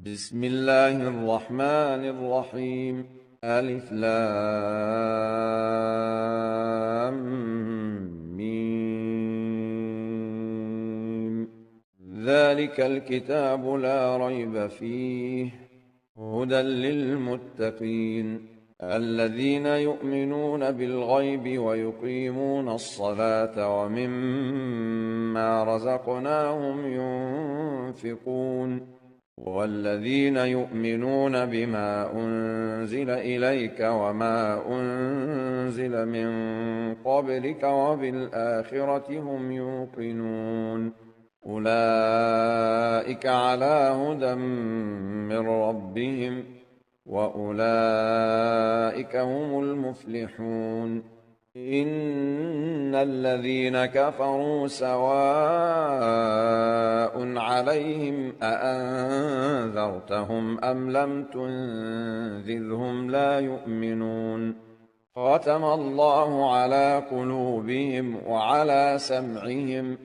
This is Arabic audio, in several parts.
بسم الله الرحمن الرحيم. ألف لام ميم. ذلك الكتاب لا ريب فيه هدى للمتقين الذين يؤمنون بالغيب ويقيمون الصلاة ومما رزقناهم ينفقون والذين يؤمنون بما أنزل إليك وما أنزل من قبلك وبالآخرة هم يوقنون أولئك على هدى من ربهم وأولئك هم المفلحون إن الذين كفروا سواء عليهم أأنذرتهم أم لم تنذرهم لا يؤمنون ختم الله على قلوبهم وعلى سمعهم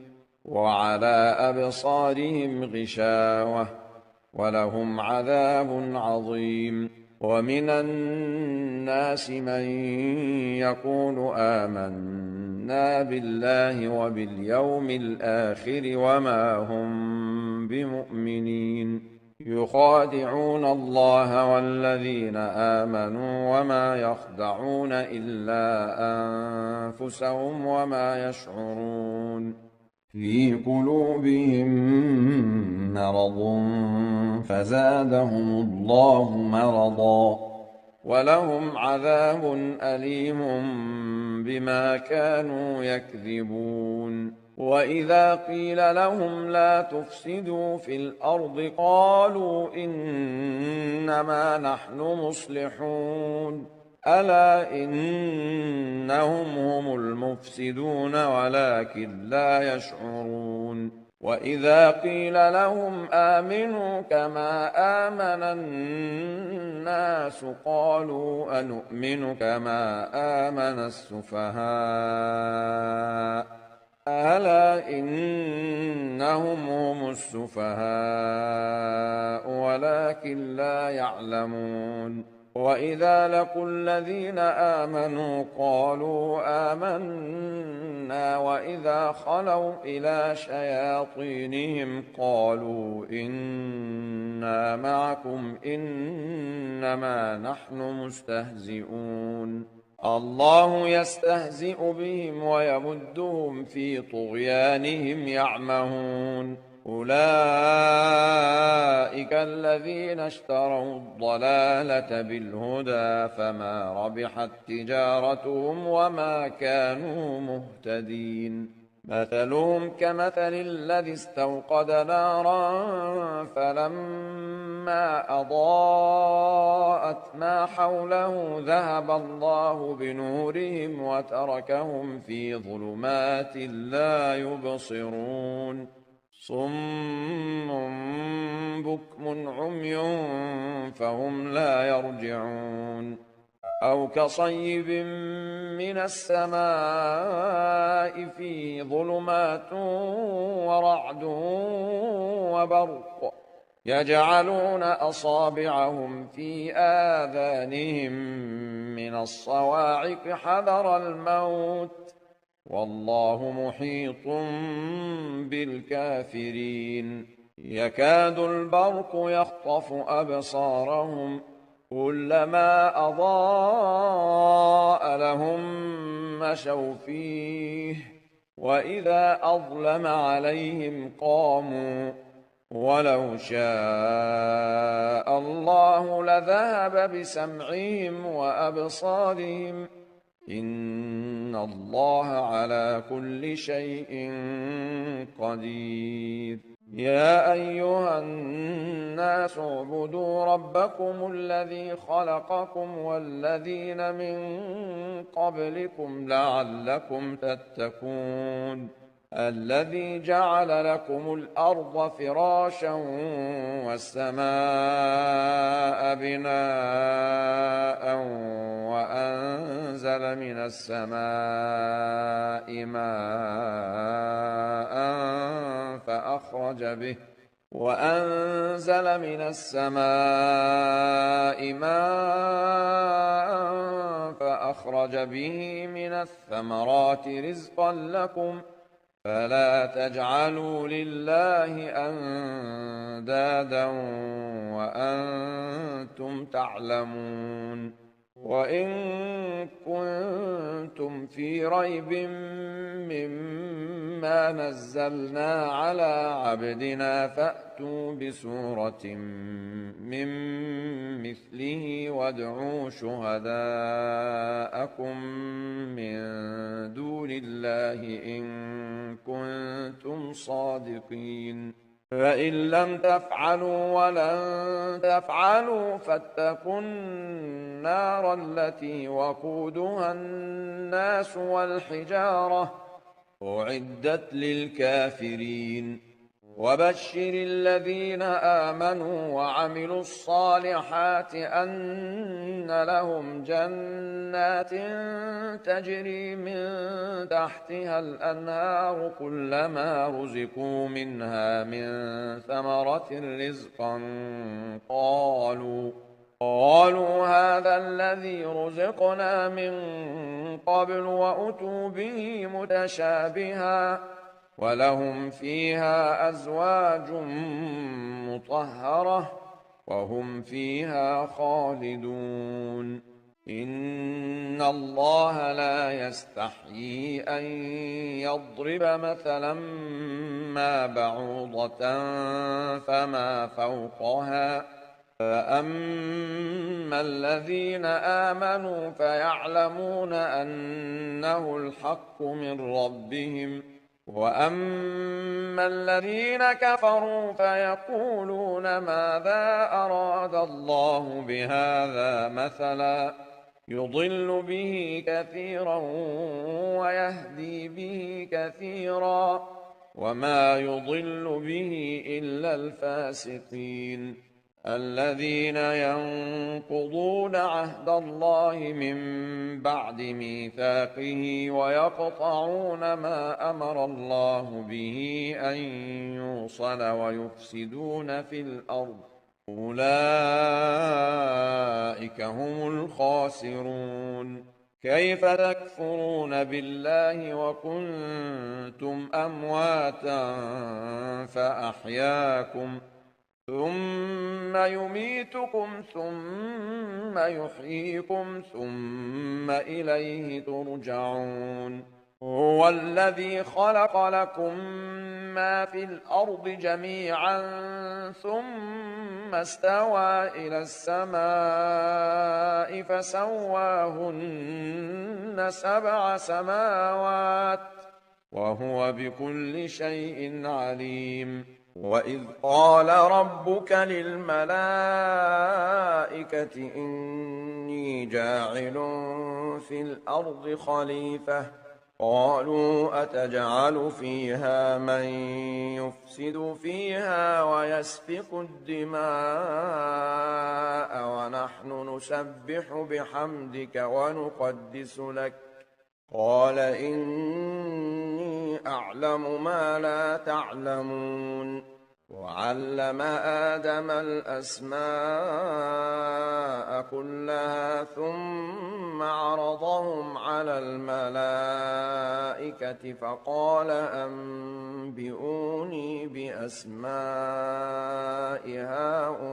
وعلى أبصارهم غشاوة ولهم عذاب عظيم ومن الناس من يقول آمنا بالله وباليوم الآخر وما هم بمؤمنين يخادعون الله والذين آمنوا وما يخدعون إلا أنفسهم وما يشعرون في قلوبهم مرض فزادهم الله مرضا ولهم عذاب أليم بما كانوا يكذبون وإذا قيل لهم لا تفسدوا في الأرض قالوا إنما نحن مصلحون ألا إنهم هم المفسدون ولكن لا يشعرون وإذا قيل لهم آمنوا كما آمن الناس قالوا أنؤمن كما آمن السفهاء ألا إنهم هم السفهاء ولكن لا يعلمون وإذا لقوا الذين آمنوا قالوا آمنا وإذا خلوا إلى شياطينهم قالوا إنا معكم إنما نحن مستهزئون الله يستهزئ بهم ويمدهم في طغيانهم يعمهون أولئك الذين اشتروا الضلالة بالهدى فما ربحت تجارتهم وما كانوا مهتدين مثلهم كمثل الذي استوقد نارا فلما أضاءت ما حوله ذهب الله بنورهم وتركهم في ظلمات لا يبصرون صم بكم عمي فهم لا يرجعون أو كصيب من السماء فيه ظلمات ورعد وبرق يجعلون أصابعهم في آذانهم من الصواعق حذر الموت والله محيط بالكافرين يكاد البرق يخطف أبصارهم كلما أضاء لهم مشوا فيه وإذا أظلم عليهم قاموا ولو شاء الله لذهب بسمعهم وأبصارهم إن الله على كل شيء قدير يا أيها الناس اعبدوا ربكم الذي خلقكم والذين من قبلكم لعلكم تتقون الذي جعل لكم الأرض فراشا والسماء بناء وأنزل من السماء ماء وأنزل من السماء ماء فأخرج به من الثمرات رزقا لكم فلا تجعلوا لله أندادا وأنتم تعلمون. وإن كنتم في ريب مما نزلنا على عبدنا فأتوا بسورة من مثله وادعوا شهداءكم من دون الله إن كنتم صادقين. فإن لم تفعلوا ولن تفعلوا فاتقوا النار التي وقودها الناس والحجارة أعدت للكافرين. وبشر الذين آمنوا وعملوا الصالحات أن لهم جنات تجري من تحتها الأنهار كلما رزقوا منها من ثمرة رزقا قالوا هذا الذي رزقنا من قبل وأتوا به متشابها ولهم فيها أزواج مطهرة وهم فيها خالدون. إن الله لا يستحيي أن يضرب مثلا ما بعوضة فما فوقها فأما الذين آمنوا فيعلمون أنه الحق من ربهم وأما الذين كفروا فيقولون ماذا أراد الله بهذا مثلا يضل به كثيرا ويهدي به كثيرا وما يضل به إلا الفاسقين الذين ينقضون عهد الله من بعد ميثاقه ويقطعون ما أمر الله به أن يوصل ويفسدون في الأرض أولئك هم الخاسرون. كيف تكفرون بالله وكنتم أمواتا فأحياكم ثم يميتكم ثم يحييكم ثم إليه ترجعون. هو الذي خلق لكم ما في الأرض جميعا ثم استوى إلى السماء فسواهن 7 سماوات وهو بكل شيء عليم. وإذ قال ربك للملائكة إني جاعل في الأرض خليفة قالوا أتجعل فيها من يفسد فيها ويسفك الدماء ونحن نسبح بحمدك ونقدس لك قال إني أعلم ما لا تعلمون. وعلم آدم الأسماء كلها ثم عرضهم على الملائكة فقال أنبئوني بأسماء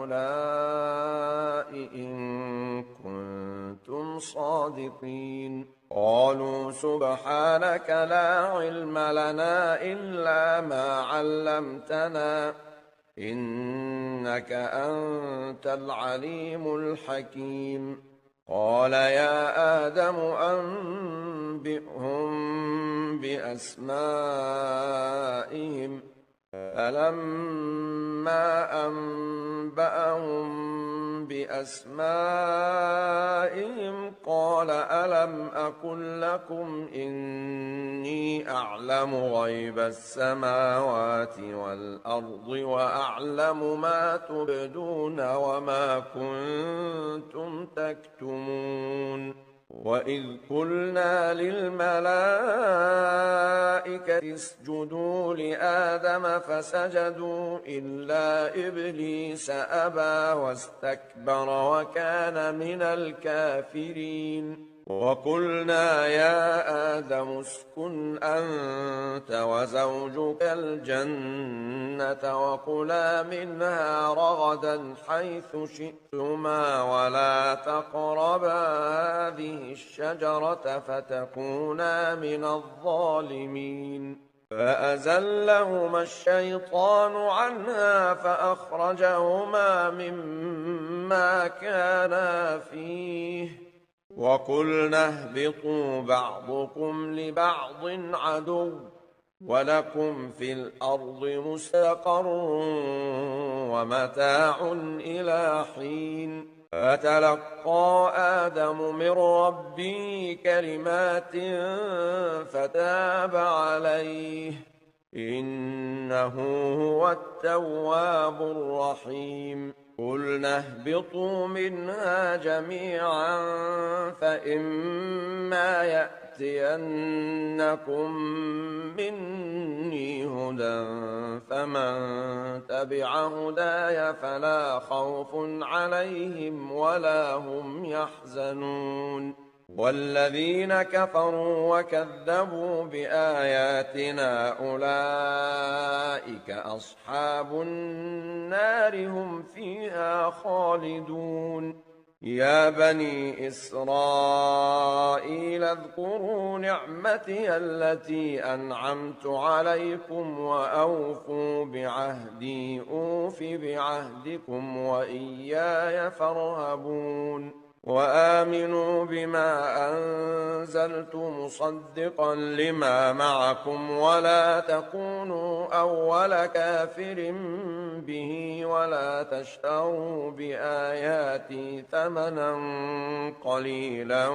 هؤلاء إن كنتم صادقين. قالوا سبحانك لا علم لنا إلا ما علمتنا إنك أنت العليم الحكيم. قال يا آدم أنبئهم بأسمائهم فلما أنبأهم بأسمائهم قال ألم أقل لكم إني أعلم غيب السماوات والأرض وأعلم ما تبدون وما كنتم تكتمون. وإذ قلنا للملائكة اسجدوا لآدم فسجدوا إلا إبليس أبى واستكبر وكان من الكافرين وقلنا يا آدم اسكن أنت وزوجك الجنة وكلا منها رغدا حيث شئتما ولا تقربا هذه الشجرة فتكونا من الظالمين فأزلهما الشيطان عنها فأخرجهما مما كانا فيه وقلنا اهبطوا بعضكم لبعض عدو ولكم في الأرض مستقر ومتاع إلى حين فتلقى آدم من ربه كلمات فتاب عليه إنه هو التواب الرحيم قلنا اهبطوا منها جميعا فإما يأتينكم مني هدى فمن تبع هداي فلا خوف عليهم ولا هم يحزنون والذين كفروا وكذبوا بآياتنا أولئك أصحاب النار هم فيها خالدون يا بني إسرائيل اذكروا نعمتي التي أنعمت عليكم وأوفوا بعهدي أوف بعهدكم وإياي فارهبون وآمنوا بما أنزلت مصدقا لما معكم ولا تكونوا أول كافر به ولا تشتروا بآياتي ثمنا قليلا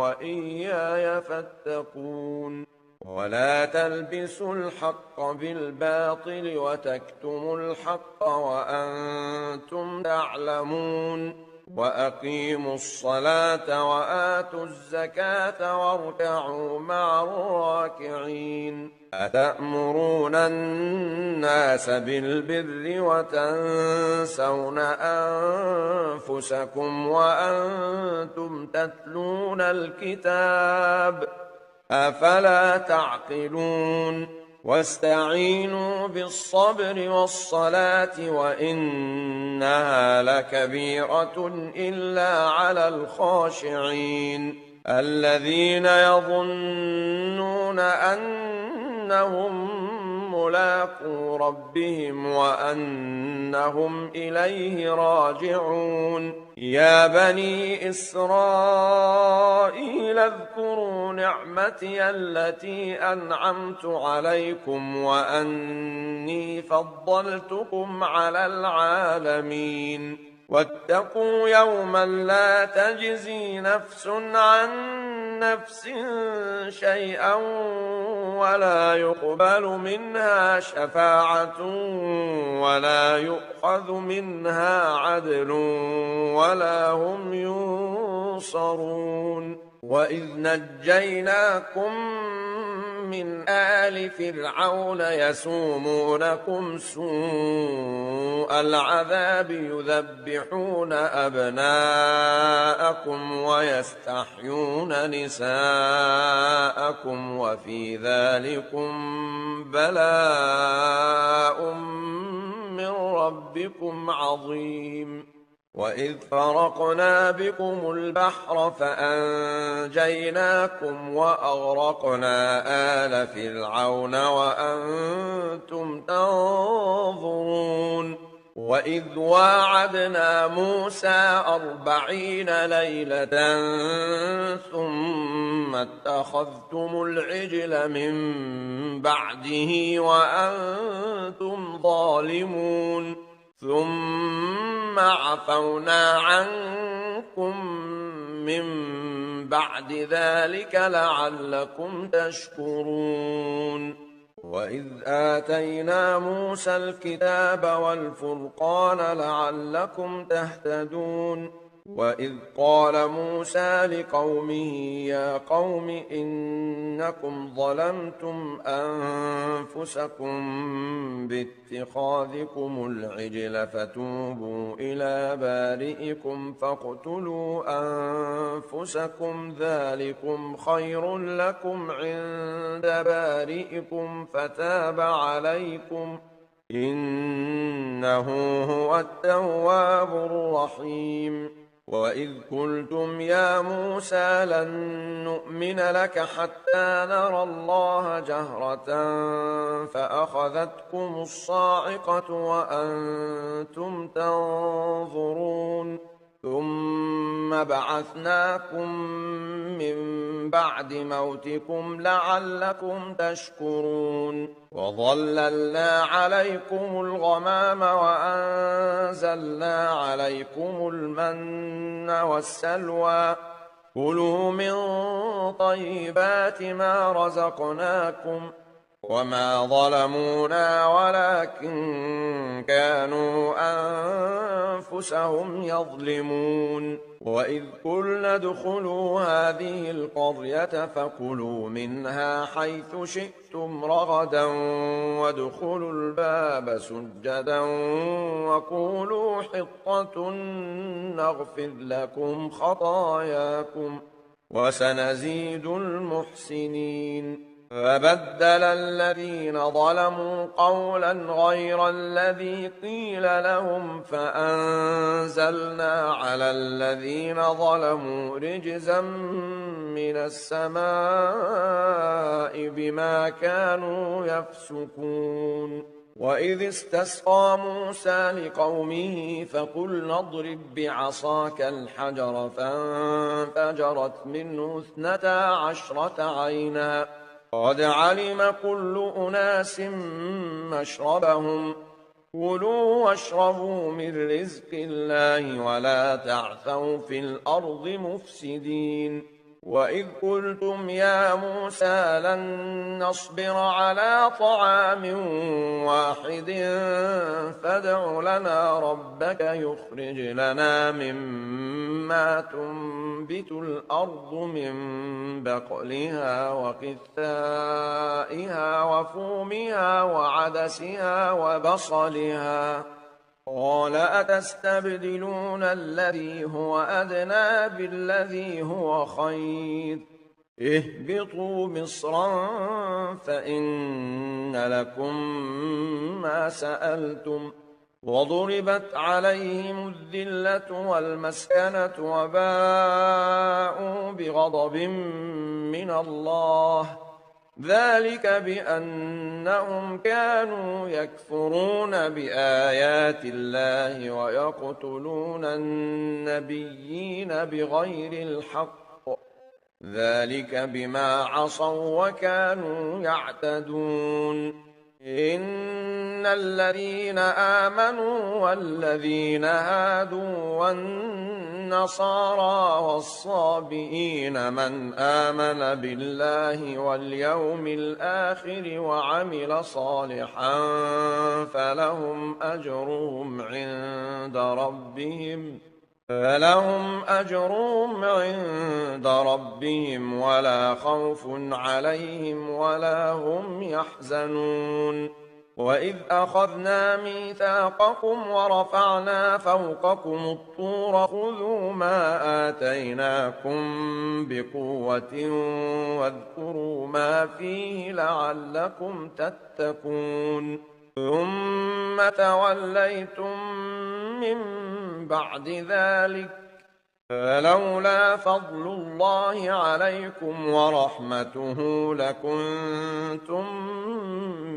وإياي فاتقون ولا تلبسوا الحق بالباطل وتكتموا الحق وأنتم تعلمون وأقيموا الصلاة وآتوا الزكاة واركعوا مع الراكعين أتأمرون الناس بالبر وتنسون أنفسكم وأنتم تتلون الكتاب أفلا تعقلون واستعينوا بالصبر والصلاة وإنها لكبيرة إلا على الخاشعين الذين يظنون أنهم ملاقو ربهم وأنهم إليه راجعون يا بني إسرائيل اذكروا نعمتي التي أنعمت عليكم وأني فضلتكم على العالمين واتقوا يوما لا تجزي نفس عن نفس شيئا ولا يقبل منها شفاعة ولا يؤخذ منها عدل ولا هم ينصرون وإذ نجيناكم من آل فرعون يسومونكم سوء العذاب يذبحون أبناءكم ويستحيون نساءكم وفي ذلكم بلاء من ربكم عظيم وإذ فرقنا بكم البحر فأنجيناكم وأغرقنا آل فرعون وأنتم تنظرون وإذ واعدنا موسى 40 ليلة ثم اتخذتم العجل من بعده وأنتم ظالمون ثم عفونا عنكم من بعد ذلك لعلكم تشكرون وإذ آتينا موسى الكتاب والفرقان لعلكم تهتدون وإذ قال موسى لقومه يا قوم إنكم ظلمتم أنفسكم باتخاذكم العجل فتوبوا إلى بارئكم فاقتلوا أنفسكم ذلكم خير لكم عند بارئكم فتاب عليكم إنه هو التواب الرحيم وإذ قلتم يا موسى لن نؤمن لك حتى نرى الله جهرة فأخذتكم الصاعقة وأنتم تنظرون ثم بعثناكم من بعد موتكم لعلكم تشكرون وظللنا عليكم الغمام وأنزلنا عليكم المن والسلوى كلوا من طيبات ما رزقناكم وما ظلمونا ولكن كانوا أنفسهم يظلمون وإذ قلنا ادخلوا هذه القرية فكلوا منها حيث شئتم رغدا وادخلوا الباب سجدا وقولوا حطة نغفر لكم خطاياكم وسنزيد المحسنين فبدل الذين ظلموا قولا غير الذي قيل لهم فأنزلنا على الذين ظلموا رجزا من السماء بما كانوا يفسقون وإذ استسقى موسى لقومه فقلنا اضرب بعصاك الحجر فانفجرت منه 12 عينا قد علم كل أناس مشربهم كلوا واشربوا من رزق الله ولا تعثوا في الأرض مفسدين وإذ قلتم يا موسى لن نصبر على طعام واحد فادع لنا ربك يخرج لنا مما تنبت الأرض من بقلها وقثائها وفومها وعدسها وبصلها قال أتستبدلون الذي هو أدنى بالذي هو خير اهبطوا مصرا فإن لكم ما سألتم وضربت عليهم الذلة والمسكنة وباءوا بغضب من الله ذلك بأنهم كانوا يكفرون بآيات الله ويقتلون النبيين بغير الحق ذلك بما عصوا وكانوا يعتدون إن الذين آمنوا والذين هادوا والنصارى والصابئين من آمن بالله واليوم الآخر وعمل صالحا فلهم أجرهم عند ربهم ولا خوف عليهم ولا هم يحزنون وإذ أخذنا ميثاقكم ورفعنا فوقكم الطور خذوا ما آتيناكم بقوة واذكروا ما فيه لعلكم تتقون ثم توليتم من بعد ذلك فلولا فضل الله عليكم ورحمته لكنتم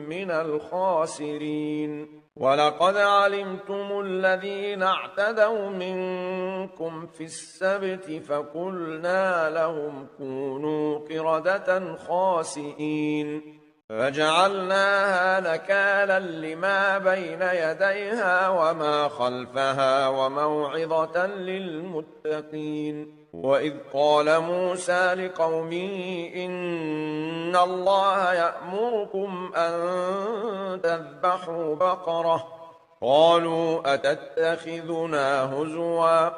من الخاسرين ولقد علمتم الذين اعتدوا منكم في السبت فقلنا لهم كونوا قردة خاسئين فجعلناها نكالا لما بين يديها وما خلفها وموعظة للمتقين وإذ قال موسى لقومه إن الله يأمركم أن تذبحوا بقرة قالوا أتتخذنا هزوا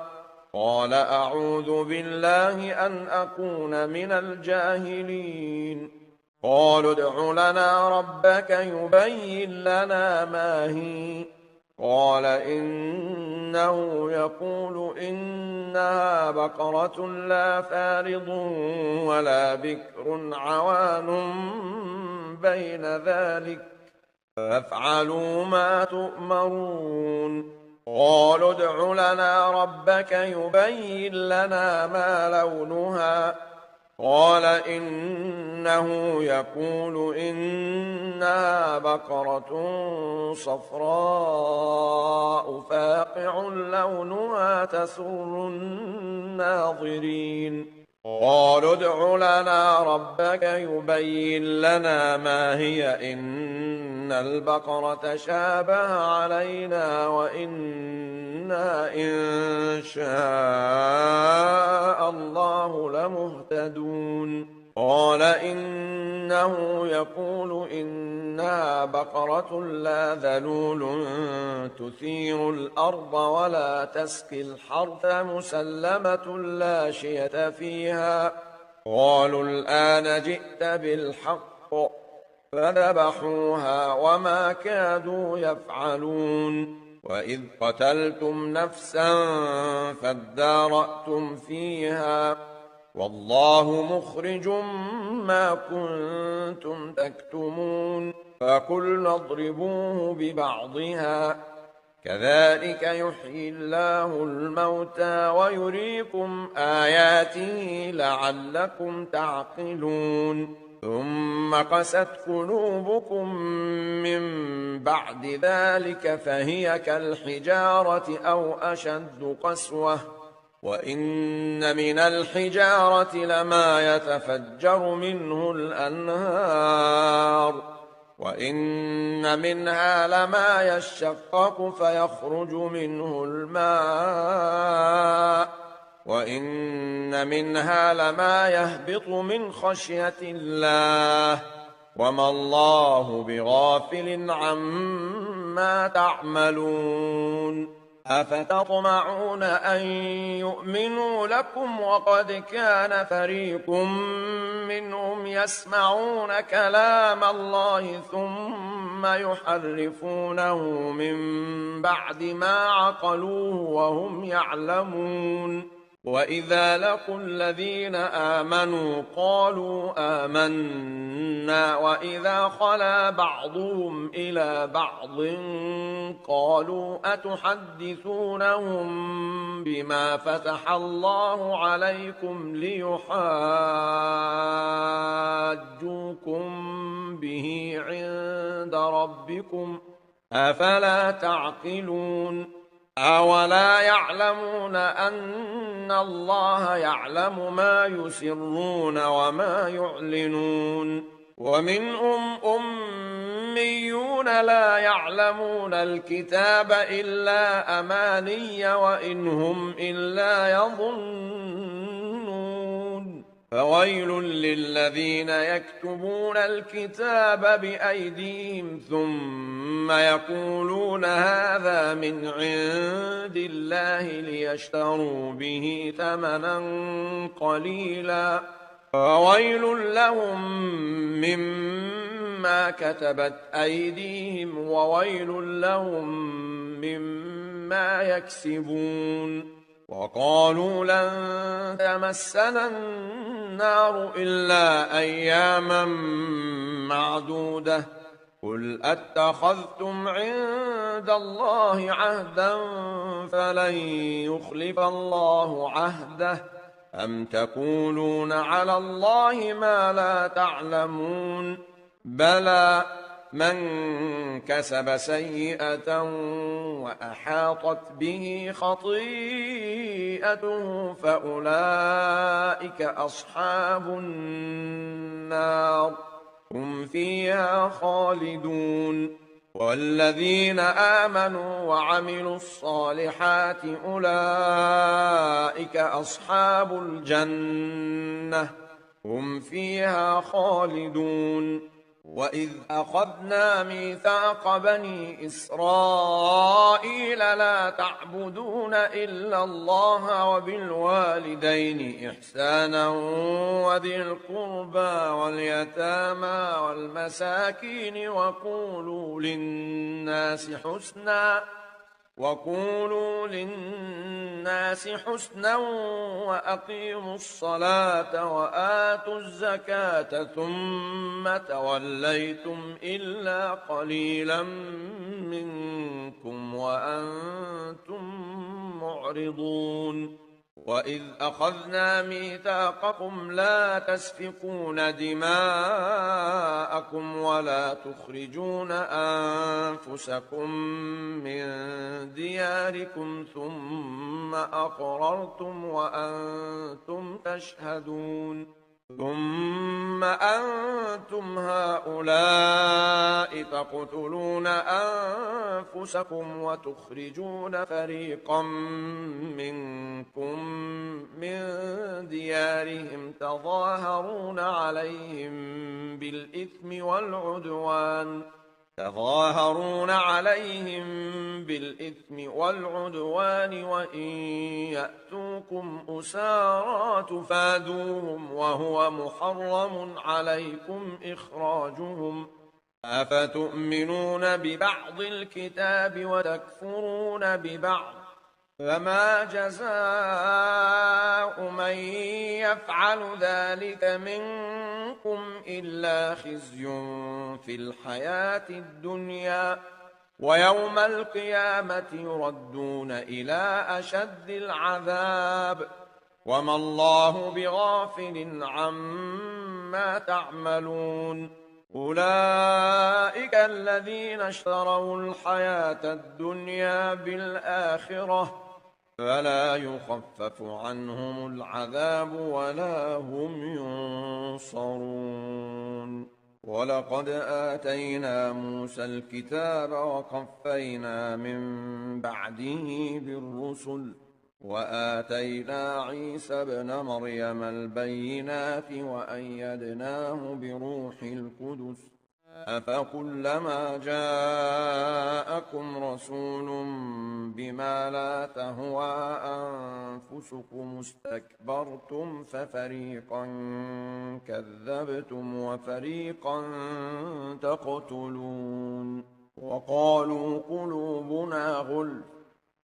قال أعوذ بالله أن أكون من الجاهلين قالوا ادع لنا ربك يبين لنا ما هي قال إنه يقول إنها بقرة لا فارض ولا بكر عوان بين ذلك فافعلوا ما تؤمرون قالوا ادع لنا ربك يبين لنا ما لونها قال إنه يقول إنها بقرة صفراء فاقع لونها تسر الناظرين قالوا ادع لنا ربك يبين لنا ما هي إن البقرة شابه علينا وإنا إن شاء الله لمهتدون قال إنه يقول إنها بقرة لا ذلول تثير الأرض ولا تسقي الحرث مسلمة لا شية فيها قالوا الآن جئت بالحق فذبحوها وما كادوا يفعلون وإذ قتلتم نفسا فادارأتم فيها والله مخرج ما كنتم تكتمون فقلنا اضربوه ببعضها كذلك يحيي الله الموتى ويريكم آياته لعلكم تعقلون ثم قست قلوبكم من بعد ذلك فهي كالحجارة أو أشد قسوة وإن من الحجارة لما يتفجر منه الأنهار وإن منها لما يشقق فيخرج منه الماء وإن منها لما يهبط من خشية الله وما الله بغافل عما تعملون أفتطمعون أن يؤمنوا لكم وقد كان فريق منهم يسمعون كلام الله ثم يحرفونه من بعد ما عقلوه وهم يعلمون وإذا لقوا الذين آمنوا قالوا آمنا وإذا خلا بعضهم إلى بعض قالوا أتحدثونهم بما فتح الله عليكم ليحاجوكم به عند ربكم أفلا تعقلون أولا يعلمون أن الله يعلم ما يسرون وما يعلنون ومنهم أميون لا يعلمون الكتاب إلا أماني وإن هم إلا يظنون فويل للذين يكتبون الكتاب بأيديهم ثم يقولون هذا من عند الله ليشتروا به ثمنا قليلا فويل لهم مما كتبت أيديهم وويل لهم مما يكسبون وقالوا لن تمسنا النار إلا أياما معدودة قل أتخذتم عند الله عهدا فلن يخلف الله عهده أم تقولون على الله ما لا تعلمون بلى من كسب سيئة وأحاطت به خطيئته فأولئك أصحاب النار هم فيها خالدون والذين آمنوا وعملوا الصالحات أولئك أصحاب الجنة هم فيها خالدون وإذ أخذنا ميثاق بني إسرائيل لا تعبدون إلا الله وبالوالدين إحسانا وذي القربى واليتامى والمساكين وقولوا للناس حسنا وأقيموا الصلاة وآتوا الزكاة ثم توليتم إلا قليلا منكم وأنتم معرضون وإذ أخذنا ميثاقكم لا تسفكون دماءكم ولا تخرجون أنفسكم من دياركم ثم أقررتم وأنتم تشهدون ثم أنتم هؤلاء تقتلون أنفسكم وتخرجون فريقا منكم من ديارهم تظاهرون عليهم بالإثم والعدوان وإن يأتوكم أسارى تفادوهم وهو محرم عليكم إخراجهم أفتؤمنون ببعض الكتاب وتكفرون ببعض فما جزاء من يفعل ذلك منكم إلا خزي في الحياة الدنيا ويوم القيامة يردون إلى أشد العذاب وما الله بغافل عما تعملون أولئك الذين اشتروا الحياة الدنيا بالآخرة فلا يخفف عنهم العذاب ولا هم ينصرون ولقد آتينا موسى الكتاب وقفينا من بعده بالرسل وآتينا عيسى ابن مريم البينات وأيدناه بروح القدس أفكلما جاءكم رسول بما لا تهوى أنفسكم استكبرتم ففريقا كذبتم وفريقا تقتلون وقالوا قلوبنا غلف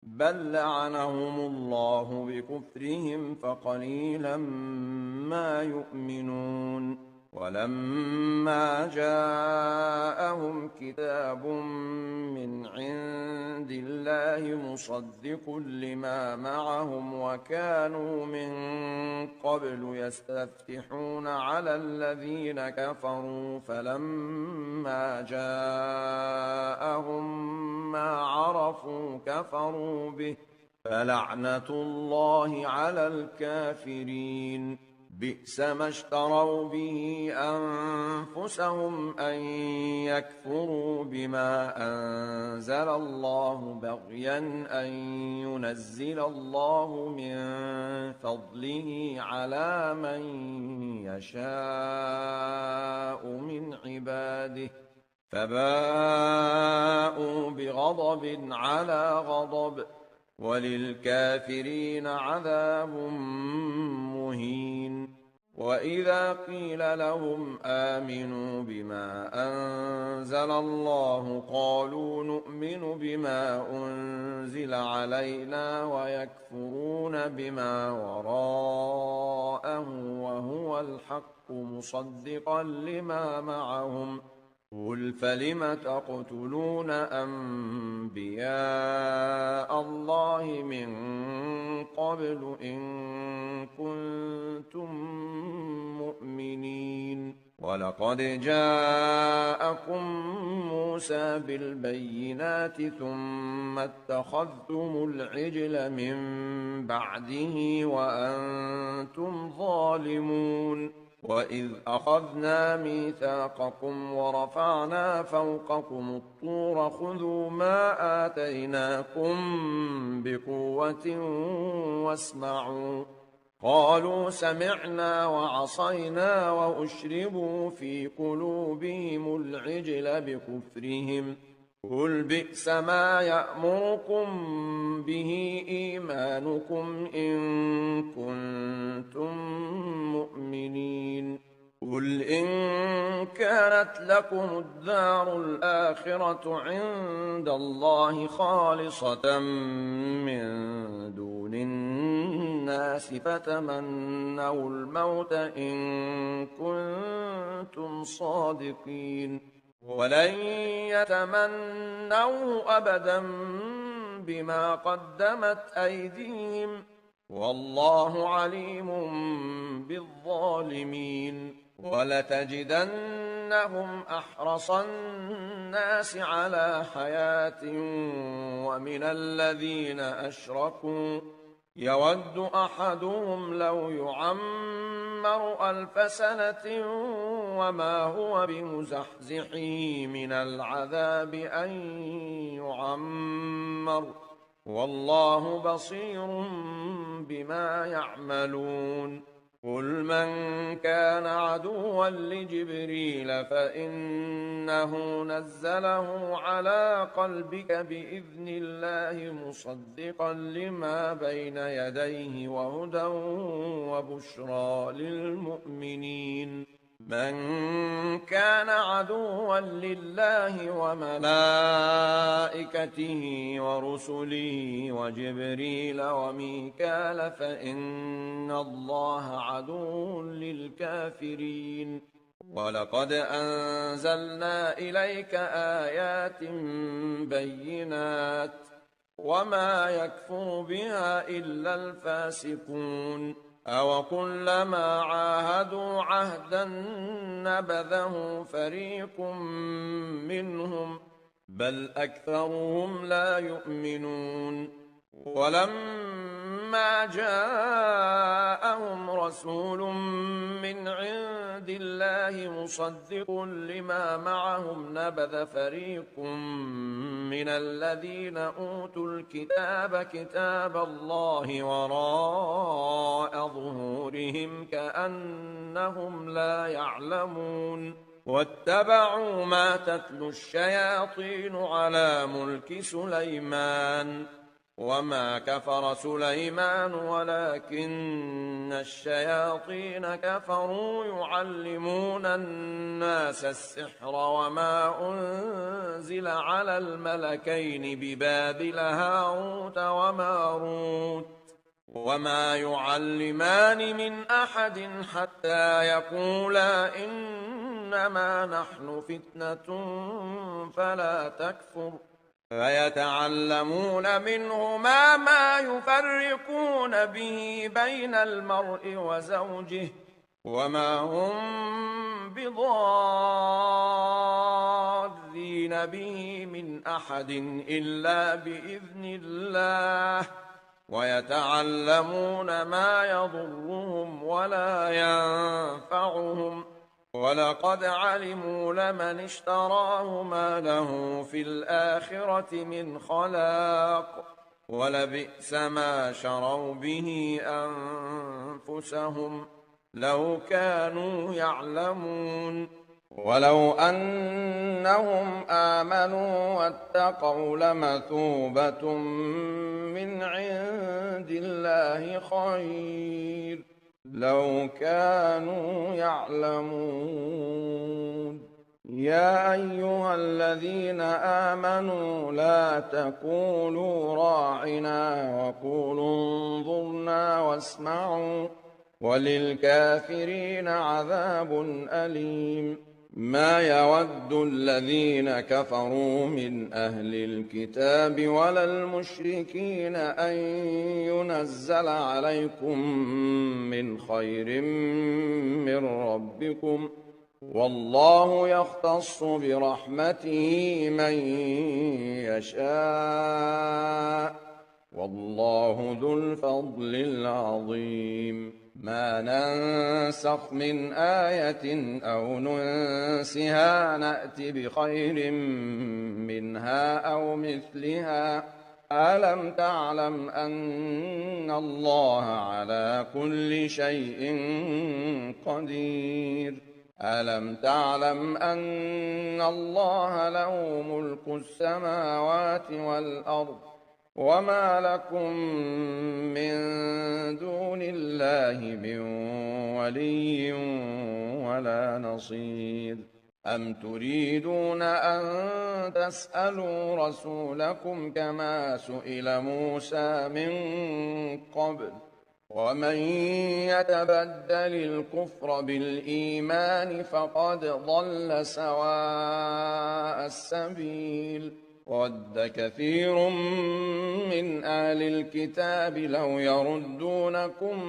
بل لعنهم الله بكفرهم فقليلا ما يؤمنون ولما جاءهم كتاب من عند الله مصدق لما معهم وكانوا من قبل يستفتحون على الذين كفروا فلما جاءهم ما عرفوا كفروا به فلعنة الله على الكافرين بئس ما اشتروا به أنفسهم أن يكفروا بما أنزل الله بغيا أن ينزل الله من فضله على من يشاء من عباده فباءوا بغضب على غضب وللكافرين عذاب مهين وإذا قيل لهم آمنوا بما أنزل الله قالوا نؤمن بما أنزل علينا ويكفرون بما وراءه وهو الحق مصدقا لما معهم قل فلم تقتلون أنبياء الله من قبل إن كنتم مؤمنين ولقد جاءكم موسى بالبينات ثم اتخذتم العجل من بعده وأنتم ظالمون وإذ أخذنا ميثاقكم ورفعنا فوقكم الطور خذوا ما آتيناكم بقوة واسمعوا قالوا سمعنا وعصينا وأشربوا في قلوبهم العجل بكفرهم قل بئس ما يأمركم به إيمانكم إن كنتم مؤمنين قل إن كانت لكم الدار الآخرة عند الله خالصة من دون الناس فتمنوا الموت إن كنتم صادقين ولن يتمنوا أبدا بما قدمت أيديهم والله عليم بالظالمين ولتجدنهم أحرص الناس على حياة ومن الذين أشركوا يود أحدهم لو يعمر 1000 سنة وما هو بمزحزحه من العذاب أن يعمر والله بصير بما يعملون قل من كان عدوا لجبريل فإنه نزله على قلبك بإذن الله مصدقا لما بين يديه وهدى وبشرى للمؤمنين من كان عدوا لله وملائكته ورسله وجبريل وميكال فإن الله عدو للكافرين ولقد أنزلنا إليك آيات بينات وما يكفر بها إلا الفاسقون أوكلما عاهدوا عهدا نبذه فريق منهم بل أكثرهم لا يؤمنون ولما جاءهم رسول من عند الله مصدق لما معهم نبذ فريق من الذين أوتوا الكتاب كتاب الله وراء ظهورهم كأنهم لا يعلمون واتبعوا ما تتلو الشياطين على ملك سليمان وما كفر سليمان ولكن الشياطين كفروا يعلمون الناس السحر وما أنزل على الملكين ببابل هاروت وماروت وما يعلمان من أحد حتى يقولا إنما نحن فتنة فلا تكفر فيتعلمون منهما ما يفرقون به بين المرء وزوجه وما هم بضارين به من أحد إلا بإذن الله ويتعلمون ما يضرهم ولا ينفعهم ولقد علموا لمن اشتراه ما له في الآخرة من خلاق ولبئس ما شروا به أنفسهم لو كانوا يعلمون ولو أنهم آمنوا واتقوا لمثوبة من عند الله خير لو كانوا يعلمون يا أيها الذين آمنوا لا تقولوا راعنا وقولوا انظرنا واسمعوا وللكافرين عذاب أليم ما يود الذين كفروا من أهل الكتاب ولا المشركين أن ينزل عليكم من خير من ربكم والله يختص برحمته من يشاء والله ذو الفضل العظيم ما ننسخ من آية أو ننسها نأت بخير منها ألم تعلم أن الله على كل شيء قدير ألم تعلم أن الله له ملك السماوات والأرض وما لكم من دون الله من ولي ولا نصير أم تريدون أن تسألوا رسولكم كما سئل موسى من قبل ومن يتبدل الكفر بالإيمان فقد ضل سواء السبيل ود كثير من أهل الكتاب لو يردونكم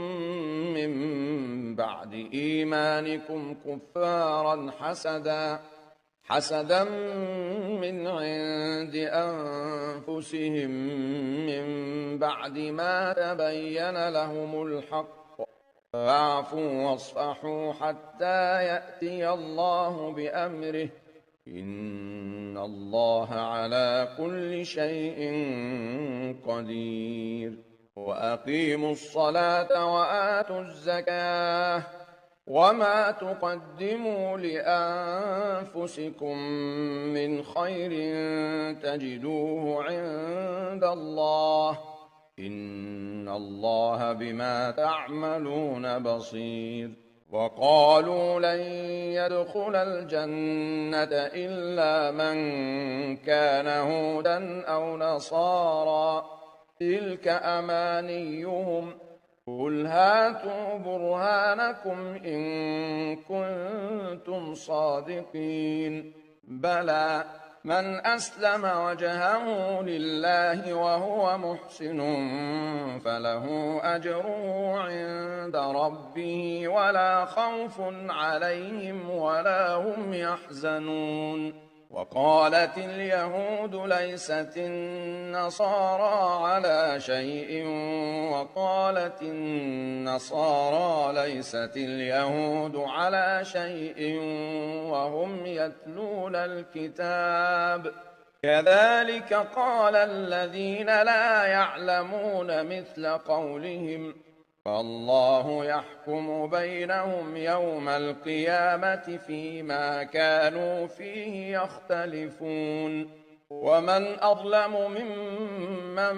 من بعد إيمانكم كفارا حسدا من عند أنفسهم من بعد ما تبين لهم الحق فاعفوا واصفحوا حتى يأتي الله بأمره إن الله على كل شيء قدير وأقيموا الصلاة وآتوا الزكاة وما تقدموا لأنفسكم من خير تجدوه عند الله إن الله بما تعملون بصير وقالوا لن يدخل الجنة إلا من كان هودا أو نصارى تلك أمانيهم قل هاتوا برهانكم إن كنتم صادقين بلى من أسلم وجهه لله وهو محسن فله أجره عند ربه ولا خوف عليهم ولا هم يحزنون وقالت اليهود ليست النصارى على شيء وقالت النصارى ليست اليهود على شيء وهم يتلون الكتاب كذلك قال الذين لا يعلمون مثل قولهم فالله يحكم بينهم يوم القيامة فيما كانوا فيه يختلفون ومن أظلم ممن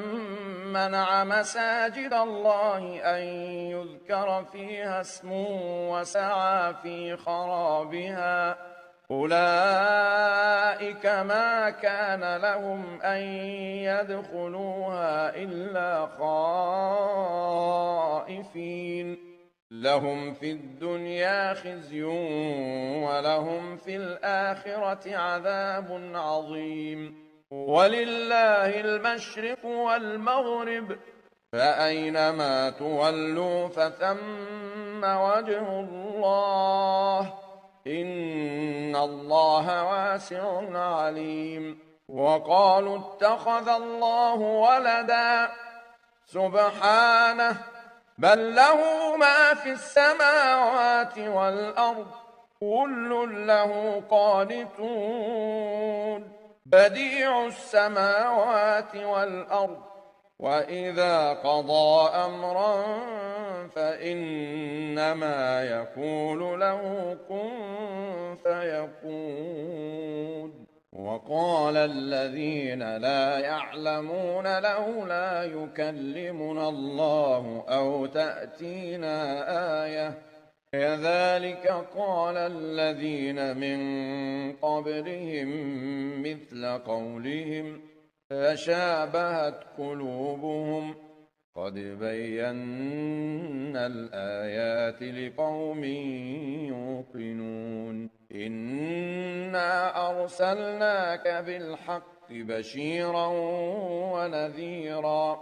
منع مساجد الله أن يذكر فيها اسمه وسعى في خرابها أولئك ما كان لهم أن يدخلوها إلا خائفين لهم في الدنيا خزي ولهم في الآخرة عذاب عظيم ولله المشرق والمغرب فأينما تولوا فثم وجه الله إن الله واسع عليم وقالوا اتخذ الله ولدا سبحانه بل له ما في السماوات والأرض كل له قانتون بديع السماوات والأرض وإذا قضى أمرا فإنما يقول له كن فيكون وقال الذين لا يعلمون لولا يكلمنا الله أو تأتينا آية كذلك قال الذين من قبلهم مثل قولهم فشابهت قلوبهم قد بينا الآيات لقوم يوقنون إنا أرسلناك بالحق بشيرا ونذيرا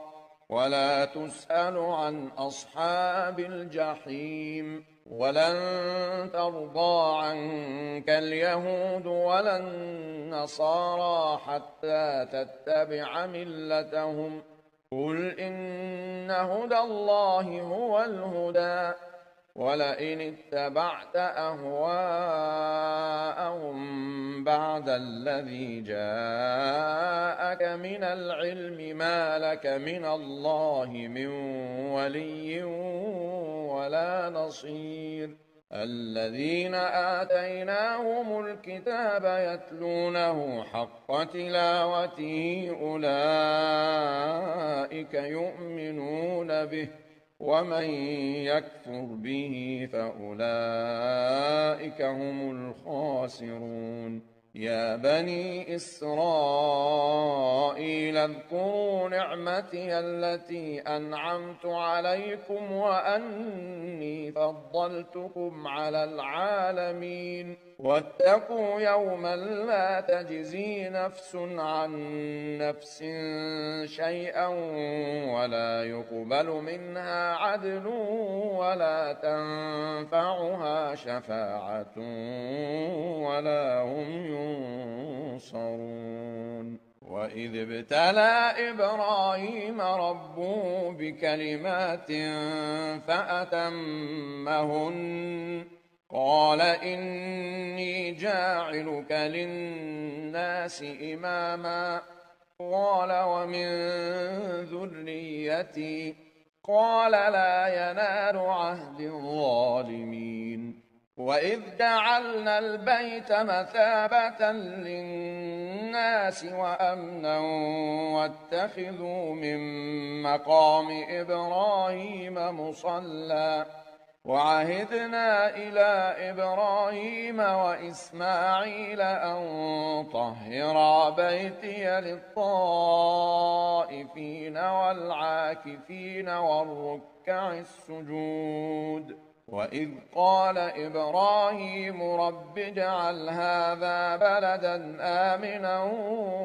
ولا تسأل عن أصحاب الجحيم ولن ترضى عنك اليهود ولا النصارى حتى تتبع ملتهم قل إن هدى الله هو الهدى ولئن اتبعت أهواءهم بعد الذي جاءك من العلم ما لك من الله من ولي ولا نصير الذين آتيناهم الكتاب يتلونه حق تلاوته أولئك يؤمنون به ومن يكفر به فأولئك هم الخاسرون يا بني إسرائيل اذكروا نعمتي التي أنعمت عليكم وأني فضلتكم على العالمين واتقوا يوما لا تجزي نفس عن نفس شيئا ولا يقبل منها عدل ولا تنفعها شفاعة ولا هم ينصرون وإذ ابتلى إبراهيم ربه بكلمات فأتمهن قال إني جاعلك للناس إماما قال ومن ذريتي قال لا ينال عهد الظالمين وإذ جعلنا البيت مثابة للناس وأمنا واتخذوا من مقام إبراهيم مصلى وعهدنا إلى إبراهيم وإسماعيل أن طهرا بيتي للطائفين والعاكفين والركع السجود وإذ قال إبراهيم رب اجعل هذا بلدا آمنا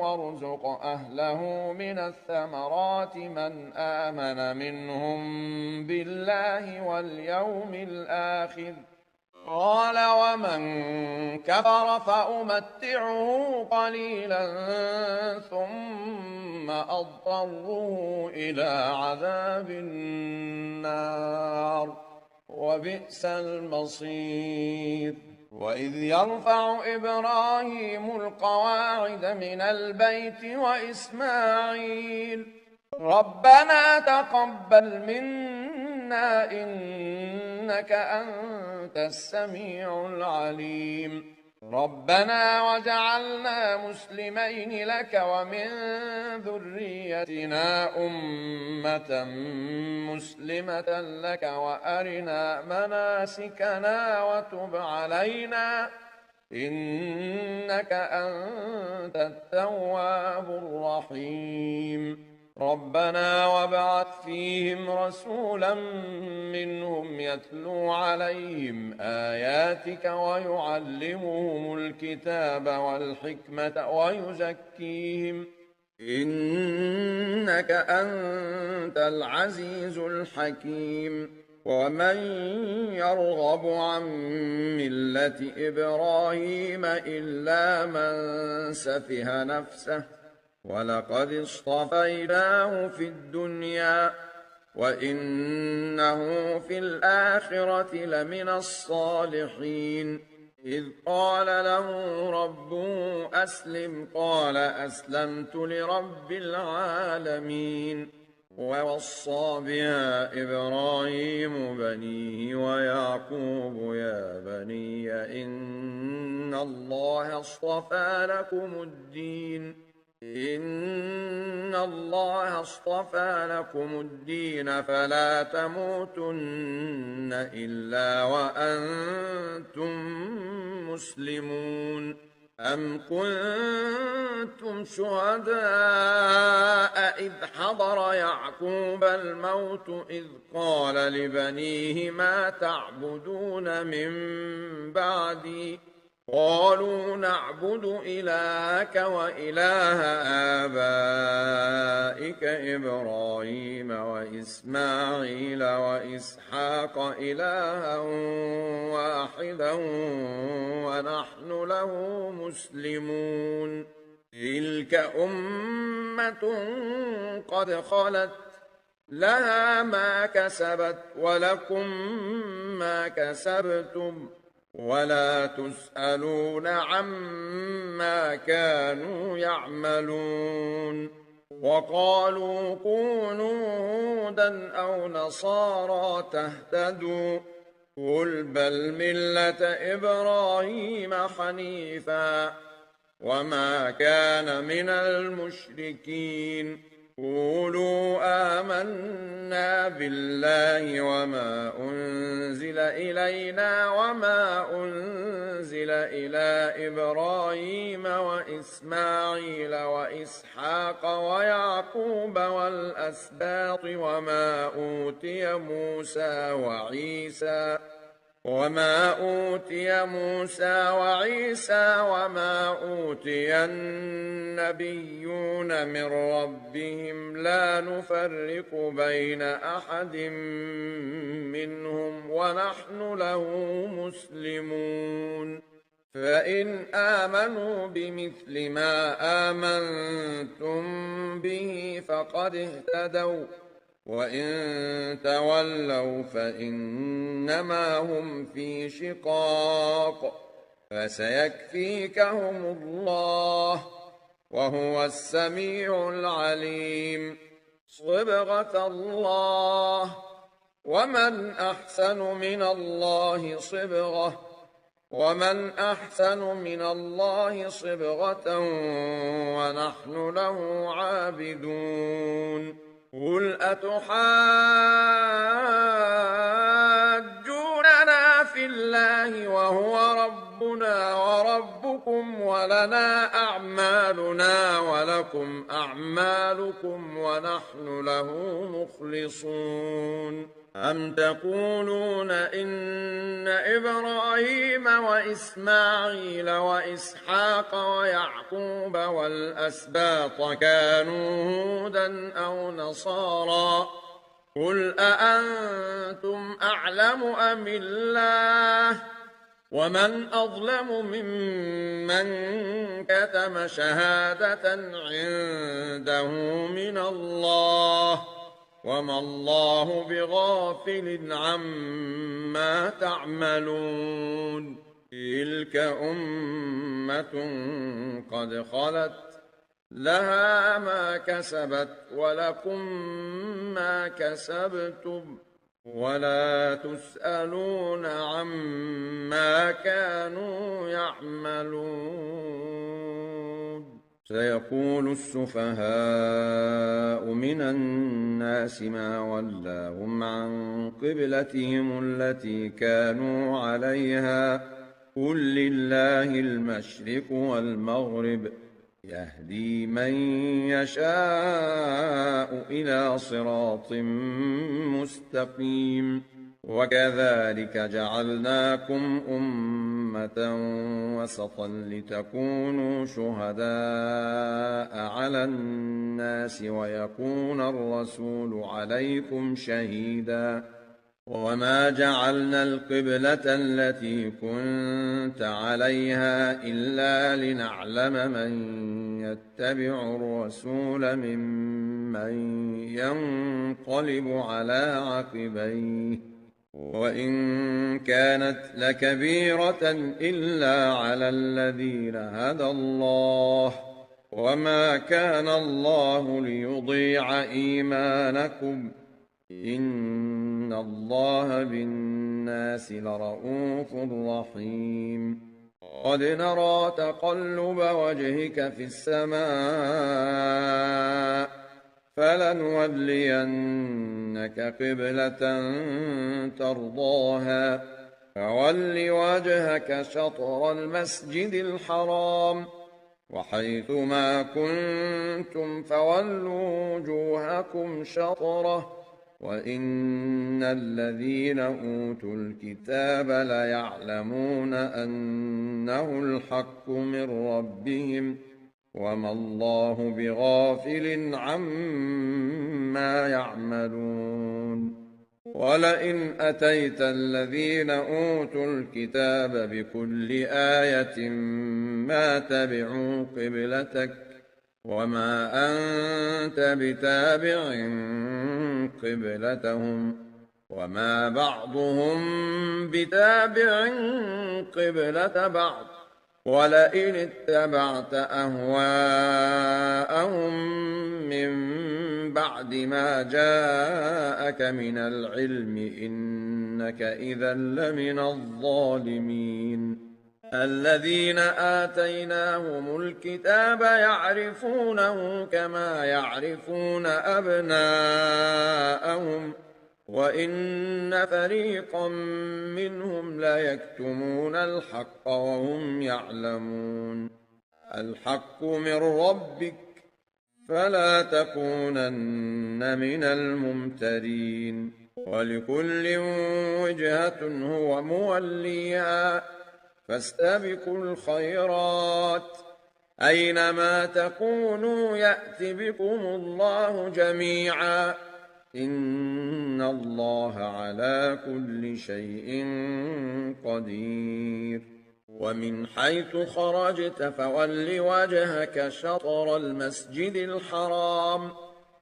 وارزق أهله من الثمرات من آمن منهم بالله واليوم الآخر قال ومن كفر فأمتعه قليلا ثم أضطره إلى عذاب النار وبئس المصير وإذ يرفع إبراهيم القواعد من البيت وإسماعيل ربنا تقبل منا إنك أنت السميع العليم ربنا وجعلنا مسلمين لك ومن ذريتنا أمة مسلمة لك وأرنا مناسكنا وتب علينا إنك أنت التواب الرحيم ربنا وابعث فيهم رسولا منهم يتلو عليهم آياتك ويعلمهم الكتاب والحكمة ويزكيهم إنك أنت العزيز الحكيم ومن يرغب عن ملة إبراهيم إلا من سفه نفسه ولقد اصطفيناه في الدنيا وإنه في الآخرة لمن الصالحين إذ قال له ربه أسلم قال أسلمت لرب العالمين ووصى بها إبراهيم بنيه ويعقوب يا بني إن الله اصطفى لكم الدين فلا تموتن إلا وأنتم مسلمون أم كنتم شهداء إذ حضر يعقوب الموت إذ قال لبنيه ما تعبدون من بعدي قالوا نعبد إلهك وإله آبائك إبراهيم وإسماعيل وإسحاق إلها واحدا ونحن له مسلمون تلك أمة قد خلت لها ما كسبت ولكم ما كسبتم ولا تسألون عما كانوا يعملون. وقالوا كونوا هودا أو نصارى تهتدوا قل بل ملة إبراهيم حنيفا وما كان من المشركين. قولوا آمنا بالله وما أنزل إلينا وما أنزل إلى إبراهيم وإسماعيل وإسحاق ويعقوب والأسباط وما أوتي موسى وعيسى وما أوتي النبيون من ربهم لا نفرق بين أحد منهم ونحن له مسلمون. فإن آمنوا بمثل ما آمنتم به فقد اهتدوا وإن تولوا فإنما هم في شقاق فسيكفيكهم الله وهو السميع العليم. صبغة الله ومن أحسن من الله صبغة ونحن له عابدون. قل أتحاجوننا في الله وهو ربنا وربكم ولنا أعمالنا ولكم أعمالكم ونحن له مخلصون. أم تقولون إن إبراهيم وإسماعيل وإسحاق ويعقوب والأسباط كانوا هودا أو نصارى قل أأنتم أعلم أم الله ومن أظلم ممن كتم شهادة عنده من الله وما الله بغافل عما تعملون. تلك أمة قد خلت لها ما كسبت ولكم ما كسبتم ولا تسألون عما كانوا يعملون. سيقول السفهاء من الناس ما ولاهم عن قبلتهم التي كانوا عليها قل لله المشرق والمغرب يهدي من يشاء إلى صراط مستقيم. وكذلك جعلناكم أمة وسطا لتكونوا شهداء على الناس ويكون الرسول عليكم شهيدا. وما جعلنا القبلة التي كنت عليها إلا لنعلم من يتبع الرسول ممن ينقلب على عقبيه وإن كانت لكبيرة إلا على الذين هدى الله وما كان الله ليضيع إيمانكم إن الله بالناس لرءوف رحيم. قد نرى تقلب وجهك في السماء فلنولينك قبلة ترضاها فول وجهك شطر المسجد الحرام وحيث ما كنتم فولوا وجوهكم شطره وإن الذين أوتوا الكتاب ليعلمون أنه الحق من ربهم وما الله بغافل عما يعملون. ولئن أتيت الذين أوتوا الكتاب بكل آية ما تبعوا قبلتك وما أنت بتابع قبلتهم وما بعضهم بتابع قبلة بعض ولئن اتبعت أهواءهم من بعد ما جاءك من العلم إنك إذا لمن الظالمين الذين آتيناهم الكتاب يعرفونه كما يعرفون أبناءهم وإن فريقا منهم ليكتمون الحق وهم يعلمون الحق من ربك فلا تكونن من الممترين ولكل وجهة هو موليها فاستبقوا الخيرات أينما تكونوا يأت بكم الله جميعا إن الله على كل شيء قدير ومن حيث خرجت فول وجهك شطر المسجد الحرام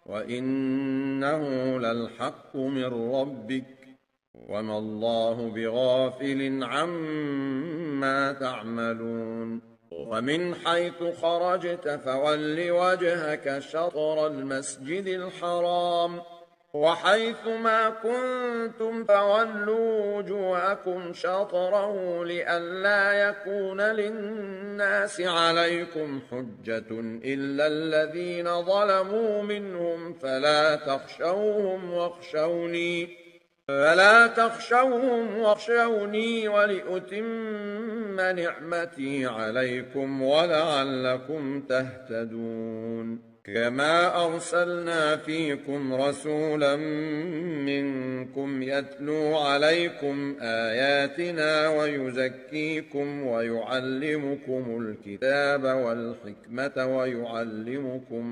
وإنه للحق من ربك وما الله بغافل عما تعملون ومن حيث خرجت فول وجهك شطر المسجد الحرام وحيث ما كنتم فولوا وجوهكم شطره لئلا يكون للناس عليكم حجة إلا الذين ظلموا منهم فلا تخشوهم واخشوني ولأتم نعمتي عليكم ولعلكم تهتدون كما أرسلنا فيكم رسولا منكم يتلو عليكم آياتنا ويزكيكم ويعلمكم الكتاب والحكمة ويعلمكم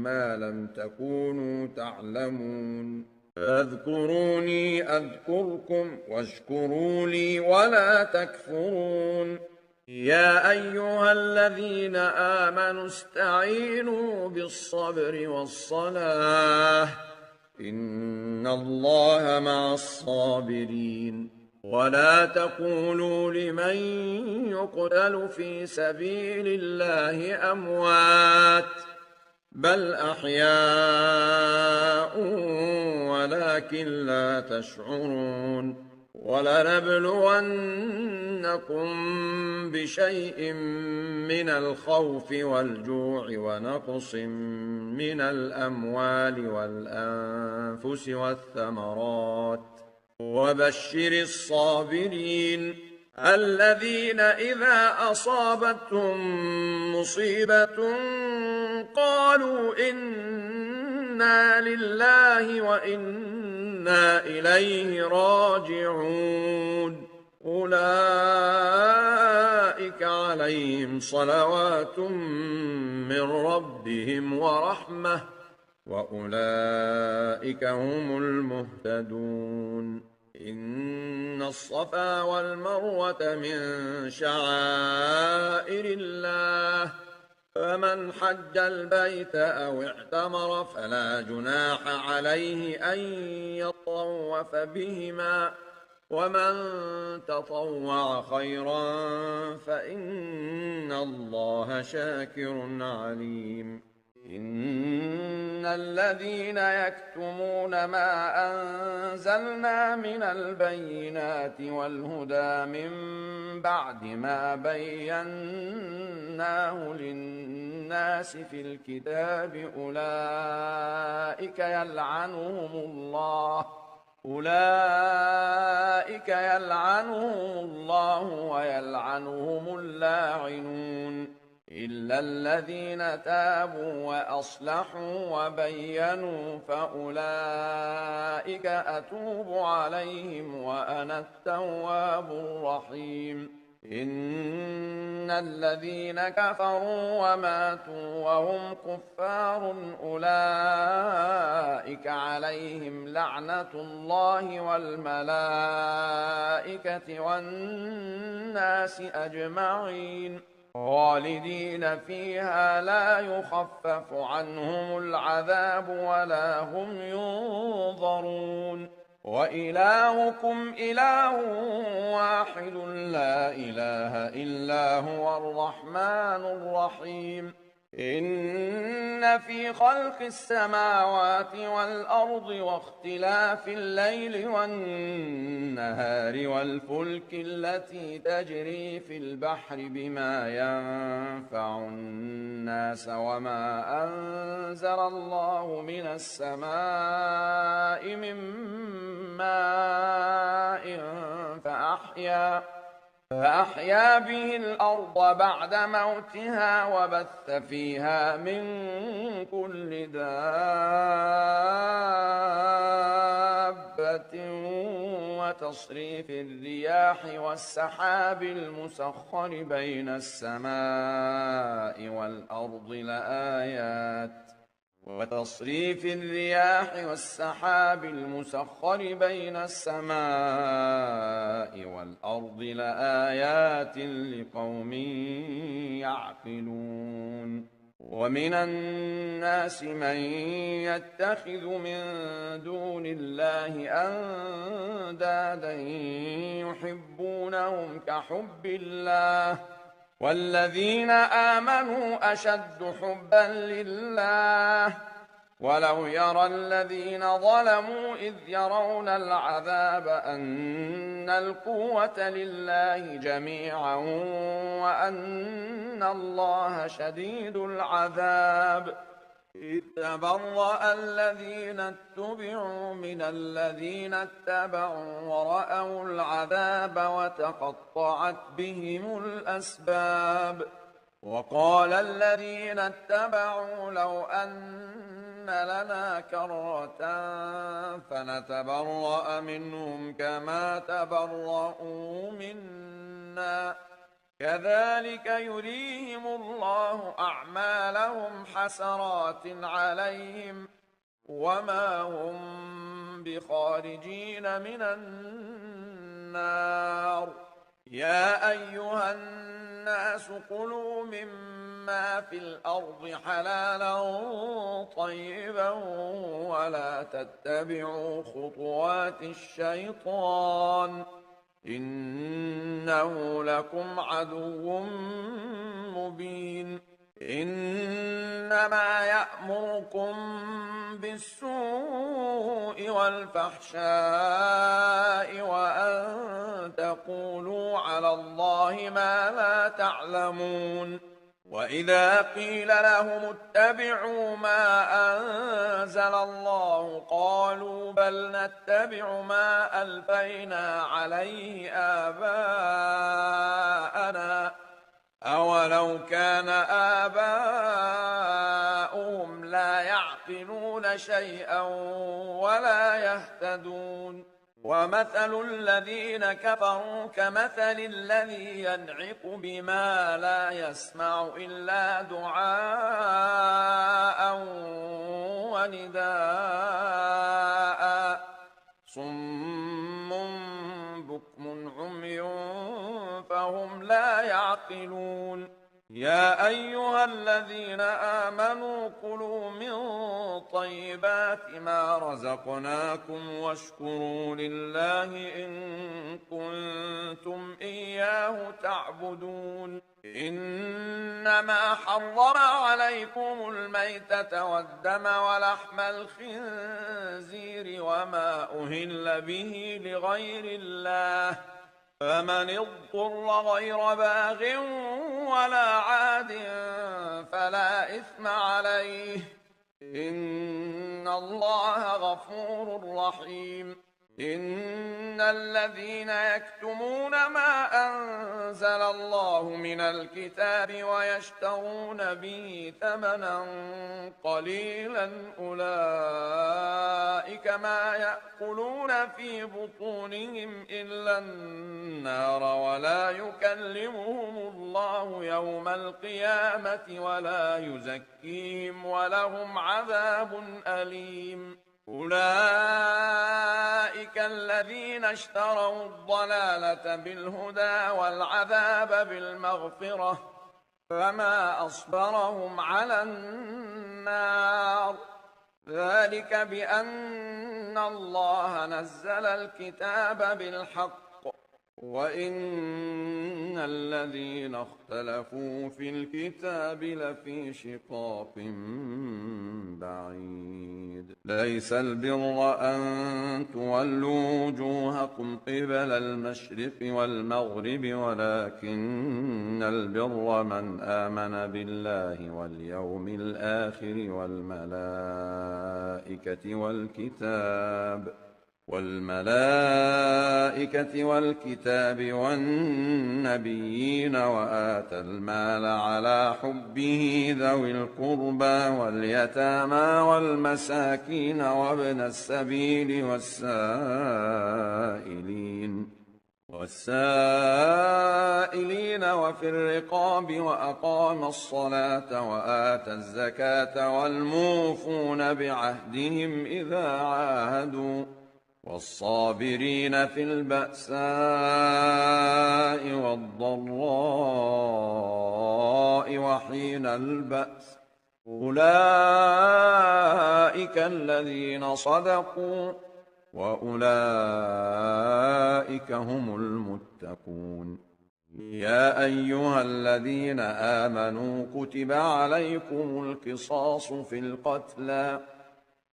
ما لم تكونوا تعلمون فاذكروني أذكركم واشكروا لي ولا تكفرون يا أيها الذين آمنوا استعينوا بالصبر والصلاة إن الله مع الصابرين ولا تقولوا لمن يقتل في سبيل الله أموات بل أحياء ولكن لا تشعرون ولنبلونكم بشيء من الخوف والجوع ونقص من الأموال والأنفس والثمرات وبشر الصابرين الذين إذا أصابتهم مصيبة قالوا إنا لله وإنا إليه راجعون أولئك عليهم صلوات من ربهم ورحمة وأولئك هم المهتدون إن الصفا والمروة من شعائر الله فمن حج البيت أو اعتمر فلا جناح عليه أن يطوف بهما ومن تطوع خيرا فإن الله شاكر عليم إن الذين يكتمون ما أنزلنا من البينات والهدى من بعد ما بيناه للناس في الكتاب أولئك يلعنهم الله ويلعنهم اللاعنون إلا الذين تابوا وأصلحوا وبينوا فأولئك أتوب عليهم وأنا التواب الرحيم إن الذين كفروا وماتوا وهم كفار أولئك عليهم لعنة الله والملائكة والناس أجمعين خالدين فيها لا يخفف عنهم العذاب ولا هم ينظرون وإلهكم إله واحد لا إله إلا هو الرحمن الرحيم إن في خلق السماوات والأرض واختلاف الليل والنهار والفلك التي تجري في البحر بما ينفع الناس وما أنزل الله من السماء من ماء فأحيا به الأرض بعد موتها وبث فيها من كل دابة وتصريف الرياح والسحاب المسخر بين السماء والأرض لآيات وتصريف الرياح والسحاب المسخر بين السماء والأرض لآيات لقوم يعقلون ومن الناس من يتخذ من دون الله أندادا يحبونهم كحب الله والذين آمنوا أشد حبا لله ولو يرى الذين ظلموا إذ يرون العذاب أن القوة لله جميعا وأن الله شديد العذاب إذ تبرأ الذين اتبعوا من الذين اتبعوا ورأوا العذاب وتقطعت بهم الأسباب وقال الذين اتبعوا لو أن لنا كرة فنتبرأ منهم كما تبرؤوا منا كذلك يريهم الله أعمالهم حسرات عليهم وما هم بخارجين من النار يا أيها الناس كلوا مما في الأرض حلالا طيبا ولا تتبعوا خطوات الشيطان إنه لكم عدو مبين إنما يأمركم بالسوء والفحشاء وأن تقولوا على الله ما لا تعلمون وإذا قيل لهم اتبعوا ما أنزل الله قالوا بل نتبع ما ألفينا عليه آباءنا أولو كان آباؤهم لا يعقلون شيئا ولا يهتدون ومثل الذين كفروا كمثل الذي ينعق بما لا يسمع إلا دعاء ونداء صم بكم عمي فهم لا يعقلون يا أيها الذين آمنوا كلوا من طيبات ما رزقناكم واشكروا لله إن كنتم إياه تعبدون إنما حرم عليكم الميتة والدم ولحم الخنزير وما أهل به لغير الله فمن اضطر غير باغ ولا عاد فلا إثم عليه إن الله غفور رحيم إن الذين يكتمون ما أنزل الله من الكتاب ويشترون به ثمنا قليلا أولئك ما يأكلون في بطونهم إلا النار ولا يكلمهم الله يوم القيامة ولا يزكيهم ولهم عذاب أليم أولئك الذين اشتروا الضلالة بالهدى والعذاب بالمغفرة فما أصبرهم على النار ذلك بأن الله نزل الكتاب بالحق وإن الذين اختلفوا في الكتاب لفي شقاق بعيد ليس البر أن تولوا وجوهكم قبل المشرق والمغرب ولكن البر من آمن بالله واليوم الآخر والملائكة والكتاب والنبيين وآتى المال على حبه ذوي القربى واليتامى والمساكين وابن السبيل والسائلين وفي الرقاب وأقام الصلاة وآتى الزكاة والموفون بعهدهم إذا عاهدوا والصابرين في البأساء والضراء وحين البأس أولئك الذين صدقوا وأولئك هم المتقون يا أيها الذين آمنوا كتب عليكم القصاص في القتلى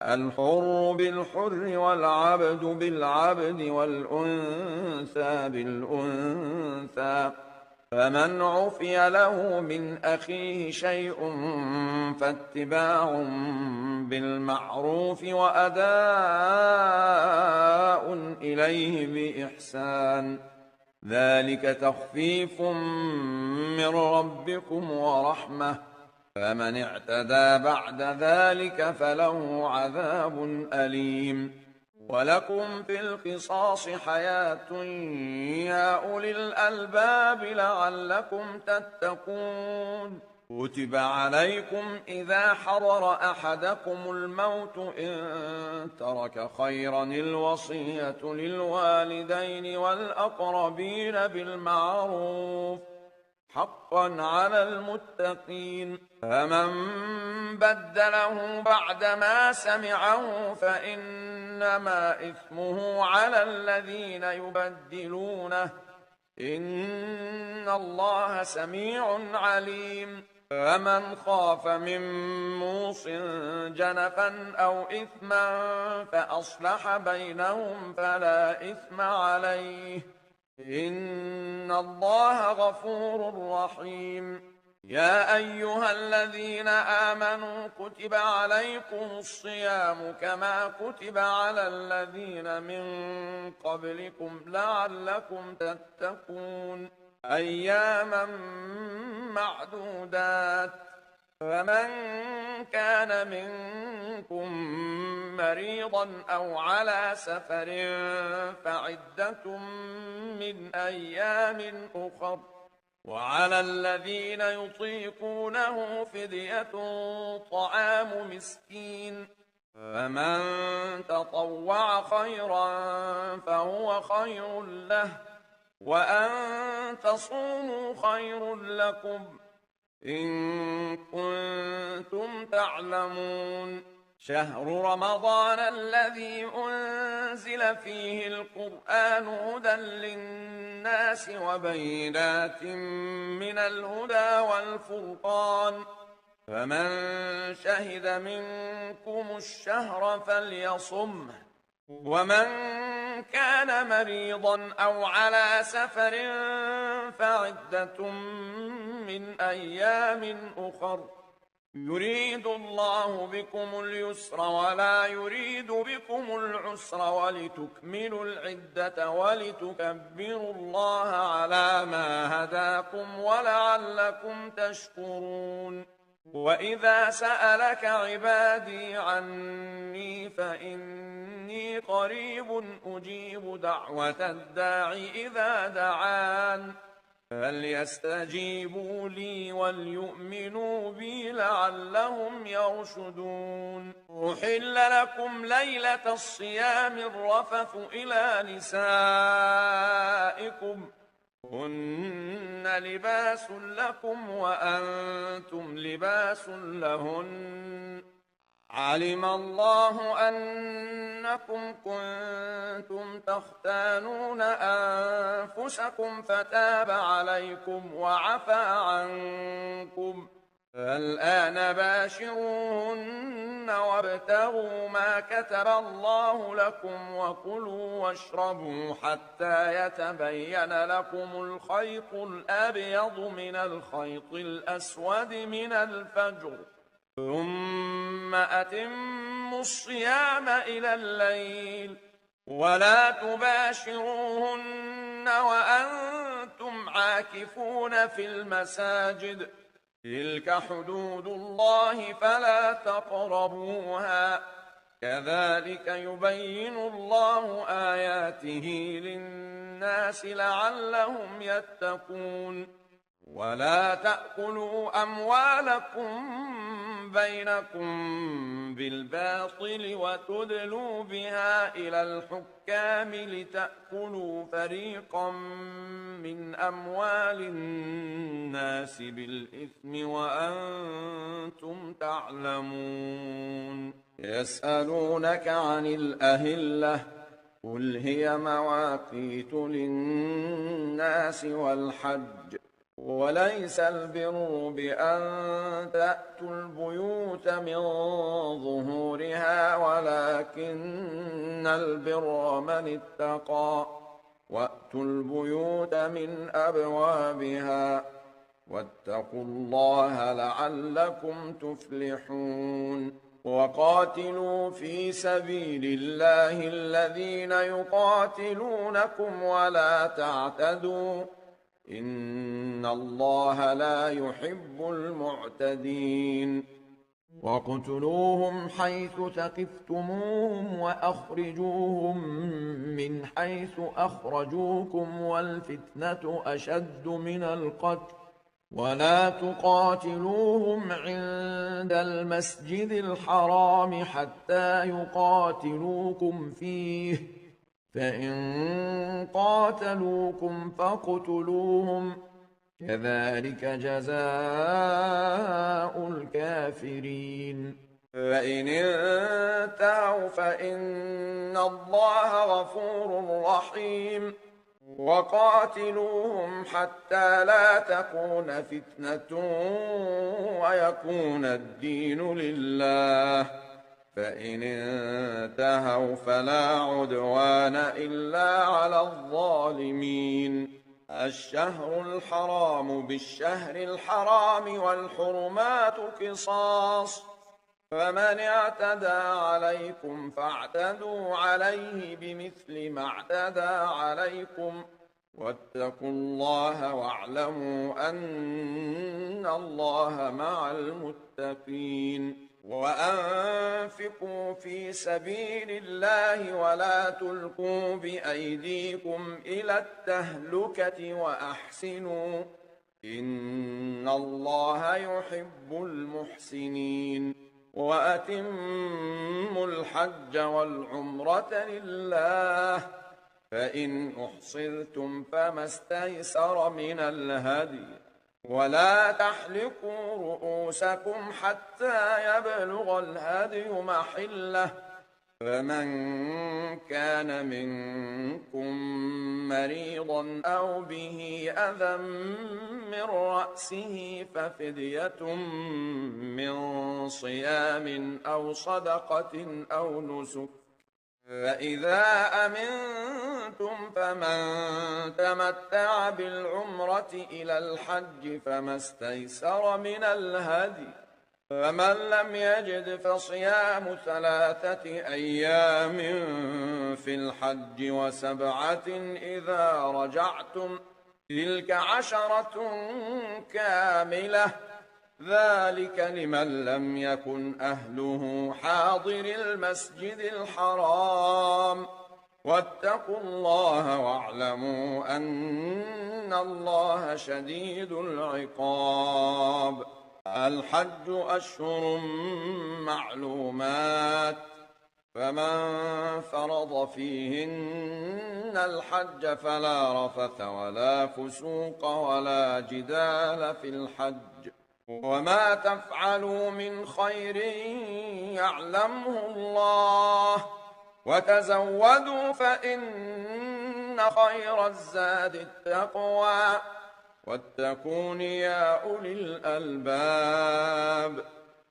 الحر بالحر والعبد بالعبد والأنثى بالأنثى فمن عفي له من أخيه شيء فاتباع بالمعروف وأداء إليه بإحسان ذلك تخفيف من ربكم ورحمة فمن اعتدى بعد ذلك فله عذاب أليم ولكم في القصاص حياة يا أولي الألباب لعلكم تتقون كتب عليكم إذا حضر أحدكم الموت إن ترك خيرا الوصية للوالدين والأقربين بالمعروف حقا على المتقين فمن بدله بعدما سمعه فإنما إثمه على الذين يبدلونه إن الله سميع عليم فمن خاف من موص جنفا أو إثما فأصلح بينهم فلا إثم عليه إن الله غفور رحيم يا أيها الذين آمنوا كتب عليكم الصيام كما كتب على الذين من قبلكم لعلكم تتقون أياما معدودات فمن كان منكم مريضا أو على سفر فعدة من أيام أخر وعلى الذين يطيقونه فدية طعام مسكين فمن تطوع خيرا فهو خير له وأن تصوموا خير لكم إن كنتم تعلمون شهر رمضان الذي أنزل فيه القرآن هدى للناس وبينات من الهدى والفرقان فمن شهد منكم الشهر فليصمه ومن كان مريضا أو على سفر فعدة من أيام أخر يريد الله بكم اليسر ولا يريد بكم العسر ولتكملوا العدة ولتكبروا الله على ما هداكم ولعلكم تشكرون وإذا سألك عبادي عني فإني قريب أجيب دعوة الداع إذا دعان فليستجيبوا لي وليؤمنوا بي لعلهم يرشدون أحل لكم ليلة الصيام الرفث إلى نسائكم هن لباس لكم وأنتم لباس لهن علم الله أنكم كنتم تختانون أنفسكم فتاب عليكم وعفى عنكم فالآن باشروهن وابتغوا ما كتب الله لكم وكلوا واشربوا حتى يتبين لكم الخيط الأبيض من الخيط الأسود من الفجر ثم أتموا الصيام إلى الليل ولا تباشروهن وأنتم عاكفون في المساجد تلك حدود الله فلا تقربوها كذلك يبين الله آياته للناس لعلهم يتقون ولا تأكلوا أموالكم بينكم بالباطل وتدلوا بها إلى الحكام لتأكلوا فريقا من أموال الناس بالإثم وأنتم تعلمون يسألونك عن الأهلة قل هي مواقيت للناس والحج وليس البر بأن تأتوا البيوت من ظهورها ولكن البر من اتقى وأتوا البيوت من أبوابها واتقوا الله لعلكم تفلحون وقاتلوا في سبيل الله الذين يقاتلونكم ولا تعتدوا إن الله لا يحب المعتدين واقتلوهم حيث ثقفتموهم وأخرجوهم من حيث أخرجوكم والفتنة أشد من القتل ولا تقاتلوهم عند المسجد الحرام حتى يقاتلوكم فيه فإن قاتلوكم فاقتلوهم كذلك جزاء الكافرين فإن انتهوا فإن الله غفور رحيم وقاتلوهم حتى لا تكون فتنة ويكون الدين لله فإن انتهوا فلا عدوان إلا على الظالمين الشهر الحرام بالشهر الحرام والحرمات قصاص فمن اعتدى عليكم فاعتدوا عليه بمثل ما اعتدى عليكم واتقوا الله واعلموا أن الله مع المتقين وأنفقوا في سبيل الله ولا تلقوا بأيديكم إلى التهلكة وأحسنوا إن الله يحب المحسنين وأتموا الحج والعمرة لله فإن أحصرتم فما استيسر من الهدي ولا تحلقوا رؤوسكم حتى يبلغ الهدي محله فمن كان منكم مريضا أو به أذى من رأسه ففدية من صيام أو صدقة أو نسك فإذا أمنتم فمن تمتع بالعمرة إلى الحج فما استيسر من الهدي فمن لم يجد فصيام 3 أيام في الحج و7 إذا رجعتم تلك 10 كاملة ذلك لمن لم يكن أهله حاضر المسجد الحرام واتقوا الله واعلموا أن الله شديد العقاب الحج أشهر معلومات فمن فرض فيهن الحج فلا رفث ولا فسوق ولا جدال في الحج، وما تفعلوا من خير يعلمه الله، وتزودوا فإن خير الزاد التقوى، واتقون يا أولي الألباب.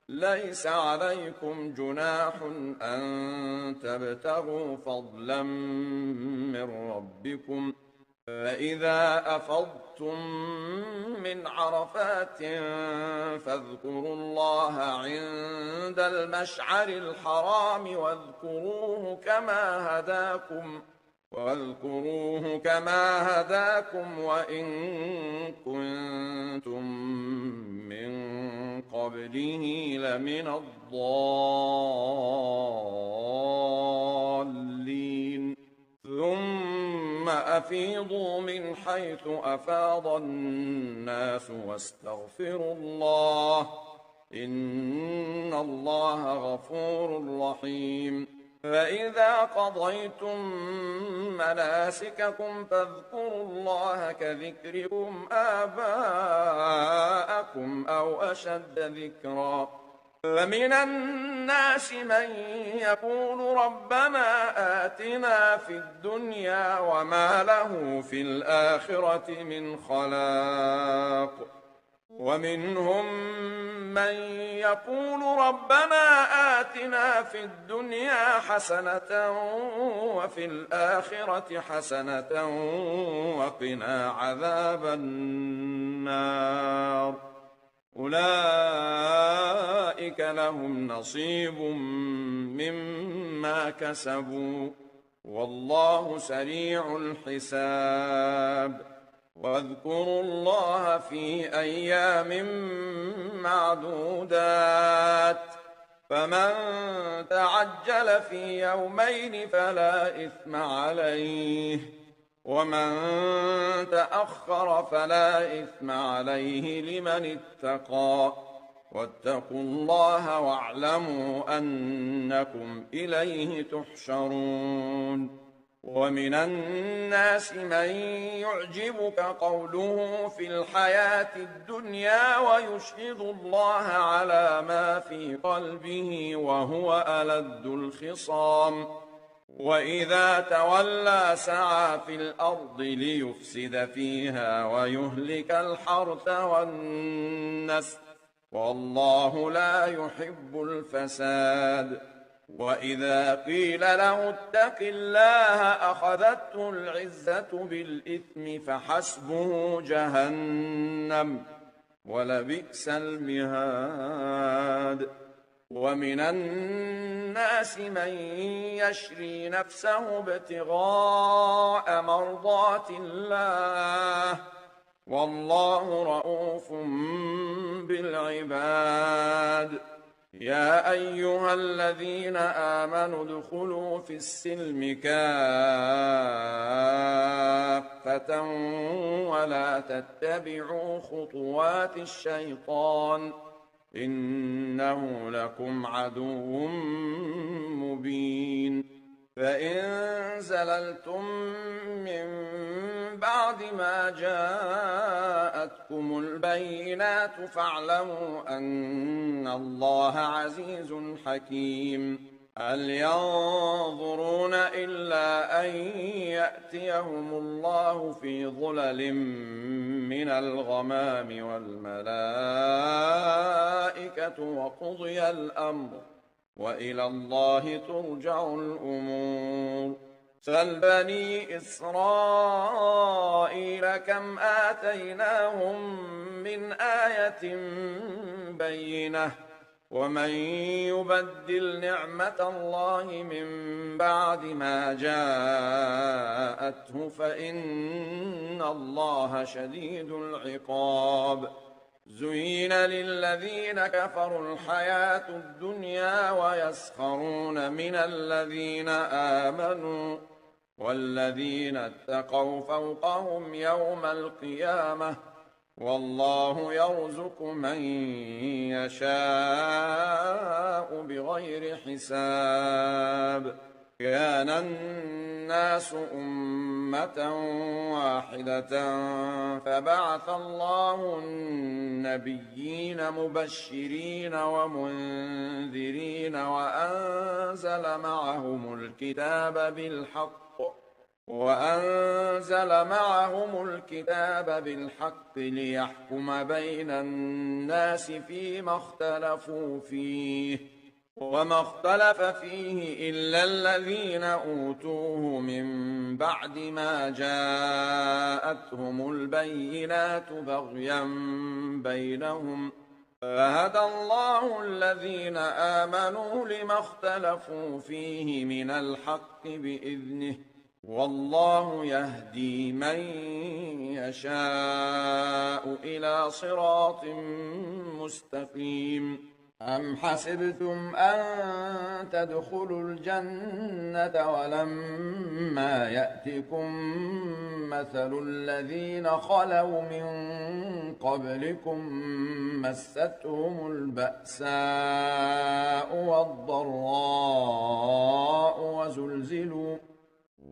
ليس عليكم جناح أن تبتغوا فضلا من ربكم، فإذا أفضتم من عرفات فاذكروا الله عند المشعر الحرام واذكروه كما هداكم وإن كنتم من قبله لمن الضالين. ثم أفيضوا من حيث أفاض الناس واستغفروا الله، إن الله غفور رحيم. فإذا قضيتم مناسككم فاذكروا الله كذكركم آباءكم أو أشد ذكرا. ومن الناس من يقول ربنا آتنا في الدنيا وما له في الآخرة من خلاق، ومنهم من يقول ربنا آتنا في الدنيا حسنة وفي الآخرة حسنة وقنا عذاب النار. أولئك لهم نصيب مما كسبوا والله سريع الحساب. واذكروا الله في أيام معدودات، فمن تعجل في يومين فلا إثم عليه، ومن تأخر فلا إثم عليه لمن اتقى. واتقوا الله واعلموا أنكم إليه تحشرون. ومن الناس من يعجبك قوله في الحياة الدنيا ويشهد الله على ما في قلبه وهو ألد الخصام، وإذا تولى سعى في الأرض ليفسد فيها ويهلك الحرث والنسل، والله لا يحب الفساد. وإذا قيل له اتق الله أخذته العزة بالإثم فحسبه جهنم ولبئس المهاد. ومن الناس من يشري نفسه ابتغاء مرضات الله، والله رؤوف بالعباد. يا أيها الذين آمنوا ادخلوا في السلم كافة ولا تتبعوا خطوات الشيطان، إنه لكم عدو مبين. فإن زللتم من بعد ما جاءتكم البينات فاعلموا أن الله عزيز حكيم. هل ينظرون إلا أن يأتيهم الله في ظلل من الغمام والملائكة وقضي الأمر وإلى الله ترجع الأمور. سل بني إسرائيل كم آتيناهم من آية بينة، ومن يبدل نعمة الله من بعد ما جاءته فإن الله شديد العقاب. زين للذين كفروا الحياة الدنيا ويسخرون من الذين آمنوا، والذين اتقوا فوقهم يوم القيامة والله يرزق من يشاء بغير حساب. كان الناس أمة واحدة فبعث الله النبيين مبشرين ومنذرين وأنزل معهم الكتاب بالحق ليحكم بين الناس فيما اختلفوا فيه، وما اختلف فيه إلا الذين أوتوه من بعد ما جاءتهم البينات بغيا بينهم، فهدى الله الذين آمنوا لما اختلفوا فيه من الحق بإذنه، والله يهدي من يشاء إلى صراط مستقيم. أم حسبتم أن تدخلوا الجنة ولما يأتكم مثل الذين خلوا من قبلكم مستهم البأساء والضراء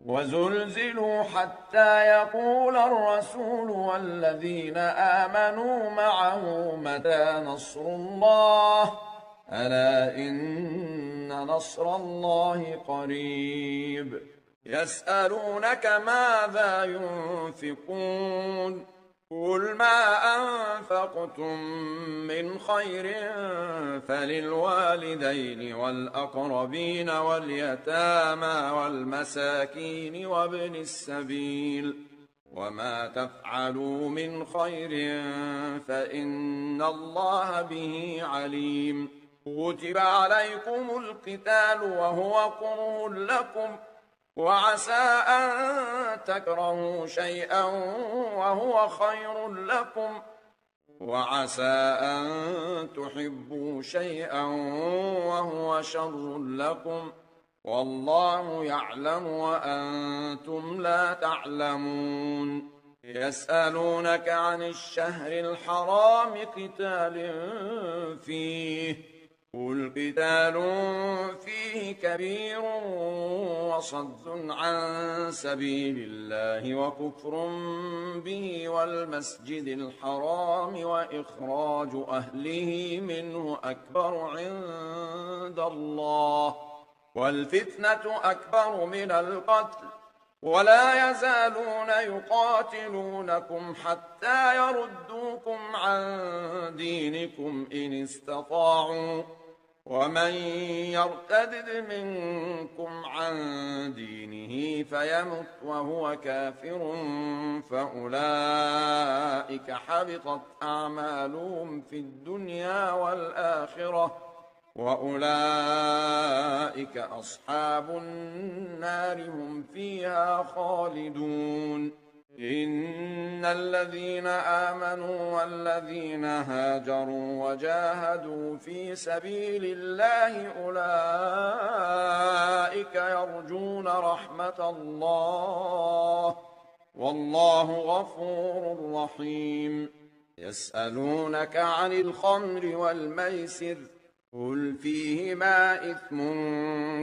وزلزلوا حتى يقول الرسول والذين آمنوا معه متى نصر الله، ألا إن نصر الله قريب. يسألونك ماذا ينفقون قل ما أنفقتم من خير فللوالدين والأقربين واليتامى والمساكين وابن السبيل، وما تفعلوا من خير فإن الله به عليم. كتب عليكم القتال وهو كره لكم، وعسى أن تكرهوا شيئا وهو خير لكم، وعسى أن تحبوا شيئا وهو شر لكم، والله يعلم وأنتم لا تعلمون. يسألونك عن الشهر الحرام قتال فيه، قل قتال فيه كبير وصد عن سبيل الله وكفر به والمسجد الحرام وإخراج أهله منه أكبر عند الله، والفتنة أكبر من القتل، ولا يزالون يقاتلونكم حتى يردوكم عن دينكم إن استطاعوا، ومن يرتد منكم عن دينه فيمت وهو كافر فأولئك حبطت أعمالهم في الدنيا والآخرة، وأولئك أصحاب النار هم فيها خالدون. إن الذين آمنوا والذين هاجروا وجاهدوا في سبيل الله أولئك يرجون رحمة الله، والله غفور رحيم. يسألونك عن الخمر والميسر قل فيهما إثم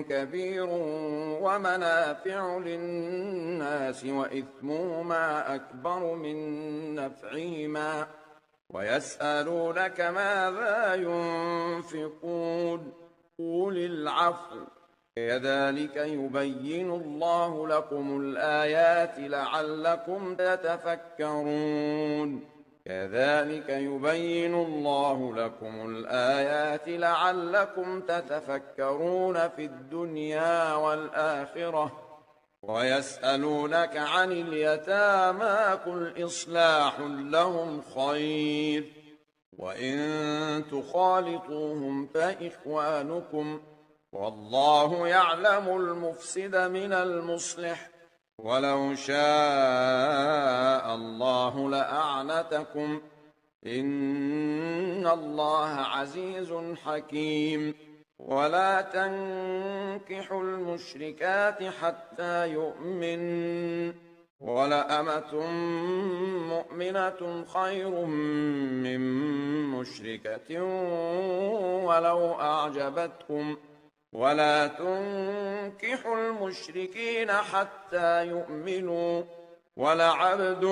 كبير ومنافع للناس وإثمهما أكبر من نفعهما، ويسألونك ماذا ينفقون قل العفو، كذلك يبين الله لكم الآيات لعلكم تتفكرون. كذلك يبين الله لكم الآيات لعلكم تتفكرون في الدنيا والآخرة. ويسألونك عن اليتامى قل إصلاح لهم خير، وإن تخالطوهم فإخوانكم، والله يعلم المفسد من المصلح، ولو شاء الله لأعنتكم، إن الله عزيز حكيم. ولا تنكحوا المشركات حتى يؤمن، ولأمة مؤمنة خير من مشركة ولو أعجبتكم ولا تنكحوا المشركين حتى يؤمنوا ولعبد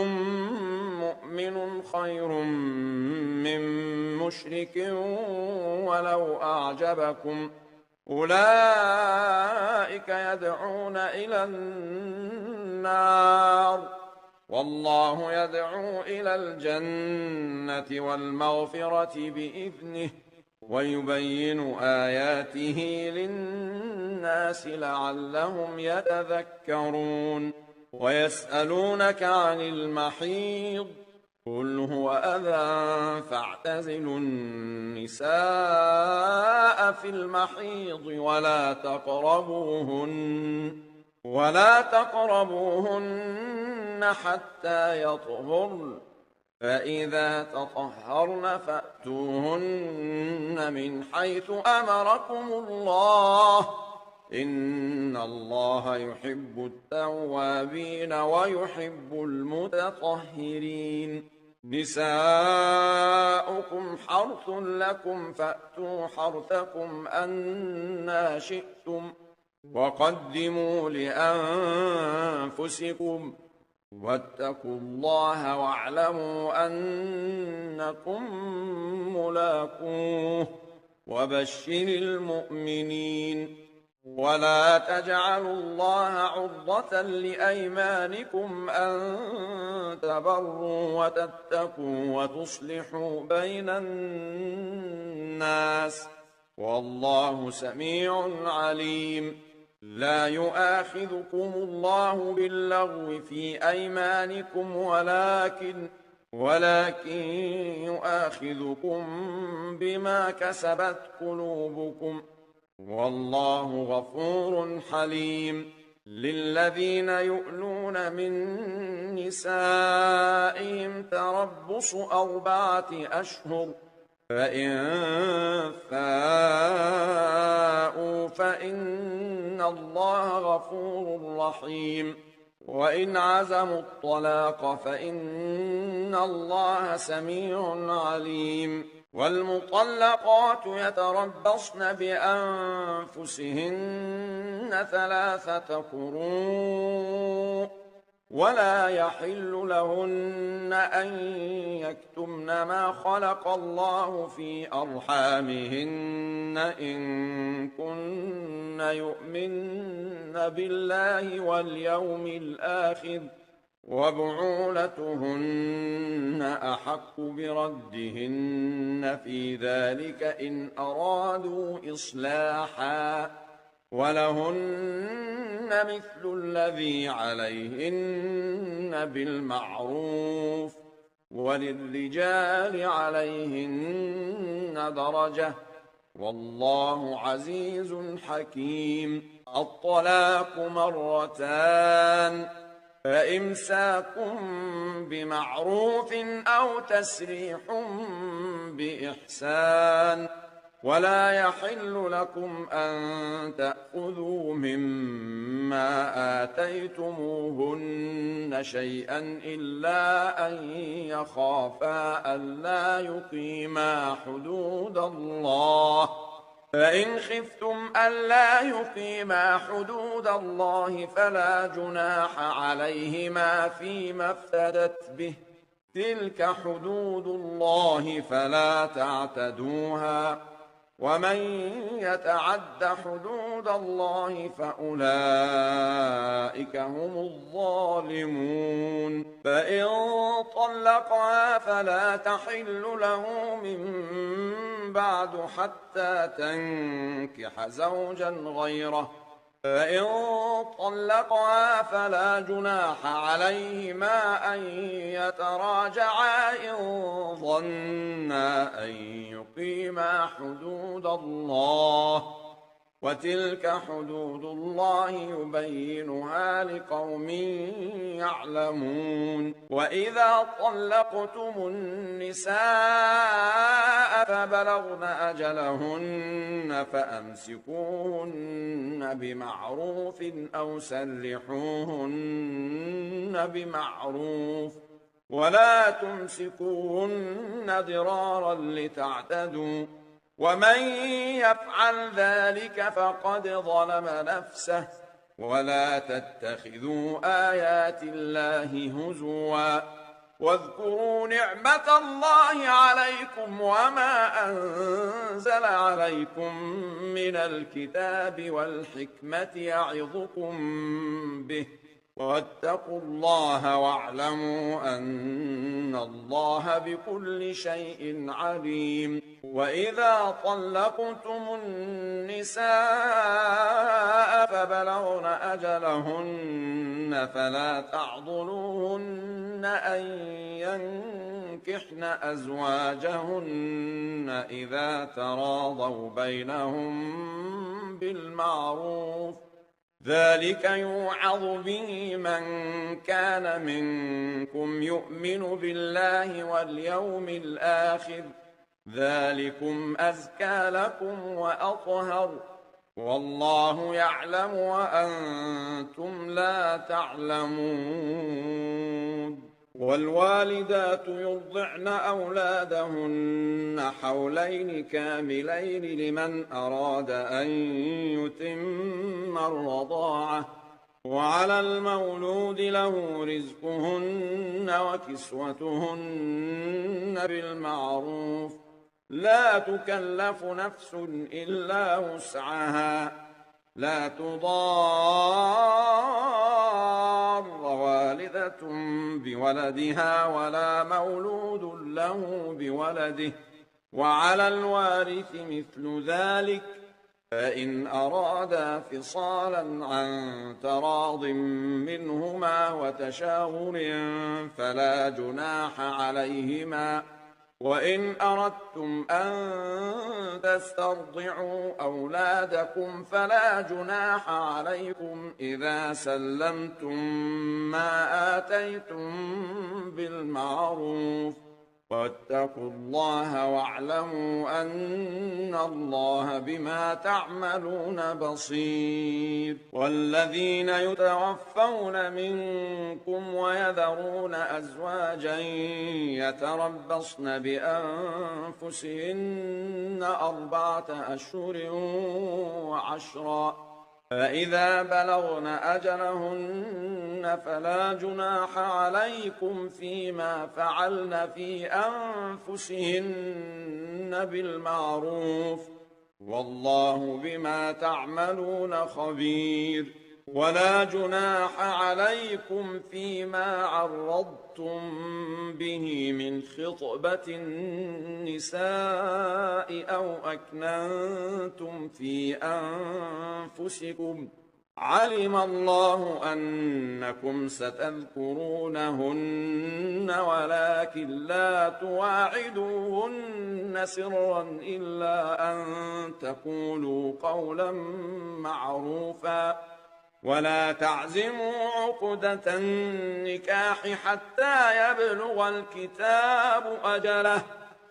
مؤمن خير من مشرك ولو أعجبكم أولئك يدعون إلى النار والله يدعو إلى الجنة والمغفرة بإذنه ويبين آياته للناس لعلهم يتذكرون ويسألونك عن المحيض قل هو أذى فاعتزلوا النساء في المحيض ولا تقربوهن حتى يطهرن فإذا تطهرن فأتوهن من حيث أمركم الله إن الله يحب التوابين ويحب المتطهرين نساؤكم حرث لكم فأتوا حرثكم أنى شئتم وقدموا لأنفسكم واتقوا الله واعلموا أنكم ملاقوه وبشر المؤمنين ولا تجعلوا الله عرضة لأيمانكم أن تبروا وتتقوا وتصلحوا بين الناس والله سميع عليم لا يؤاخذكم الله باللغو في أيمانكم ولكن يؤاخذكم بما كسبت قلوبكم والله غفور حليم للذين يؤلون من نسائهم تربص 4 أشهر فإن فاءوا فإن الله غفور رحيم وإن عزموا الطلاق فإن الله سميع عليم والمطلقات يتربصن بأنفسهن 3 قروء ولا يحل لهن أن يكتمن ما خلق الله في أرحامهن إن كن يؤمن بالله واليوم الآخر وبعولتهن أحق بردهن في ذلك إن أرادوا إصلاحا ولهن مثل الذي عليهن بالمعروف وللرجال عليهن درجة والله عزيز حكيم الطلاق 2 فإمساك بمعروف أو تسريح بإحسان ولا يحل لكم أن تأخذوا مما آتيتموهن شيئا إلا أن يخافا ألا يقيما حدود الله فإن خفتم ألا يقيما حدود الله فلا جناح عليهما فيما افتدت به تلك حدود الله فلا تعتدوها ومن يتعد حدود الله فأولئك هم الظالمون فإن طلقها فلا تحل له من بعد حتى تنكح زوجا غيره فإن طلقها فلا جناح عليهما أن يتراجعا إن ظنا أن يقيما حدود الله وتلك حدود الله يبينها لقوم يعلمون. وإذا طلقتم النساء فبلغن أجلهن فأمسكوهن بمعروف أو سرحوهن بمعروف ولا تمسكوهن ضرارا لتعتدوا ومن يفعل ذلك فقد ظلم نفسه ولا تتخذوا آيات الله هزوا واذكروا نعمة الله عليكم وما أنزل عليكم من الكتاب والحكمة يعظكم به واتقوا الله واعلموا أن الله بكل شيء عليم. وإذا طلقتم النساء فبلغن أجلهن فلا تعضلوهن أن ينكحن أزواجهن إذا تراضوا بينهم بالمعروف ذلك يوعظ به من كان منكم يؤمن بالله واليوم الآخر ذلكم أزكى لكم وأطهر والله يعلم وأنتم لا تعلمون. والوالدات يرضعن أولادهن حولين كاملين لمن أراد أن يتم الرضاعة وعلى المولود له رزقهن وكسوتهن بالمعروف لا تكلف نفس إلا وسعها لا تضار والدة بولدها ولا مولود له بولده وعلى الوارث مثل ذلك فإن أرادا فصالا عن تراض منهما وتشاور فلا جناح عليهما وإن أردتم أن تسترضعوا أولادكم فلا جناح عليكم إذا سلمتم ما آتيتم بالمعروف واتقوا الله واعلموا أن الله بما تعملون بصير. والذين يتوفون منكم ويذرون أزواجا يتربصن بأنفسهن 4 أشهر و10 فإذا بلغن أجلهن فلا جناح عليكم فيما فعلن في أنفسهن بالمعروف والله بما تعملون خبير. ولا جناح عليكم فيما عرضتم به من خطبة النساء أو أكننتم في أنفسكم علم الله أنكم ستذكرونهن ولكن لا تواعدوهن سرا إلا أن تقولوا قولا معروفا ولا تعزموا عقدة النكاح حتى يبلغ الكتاب أجله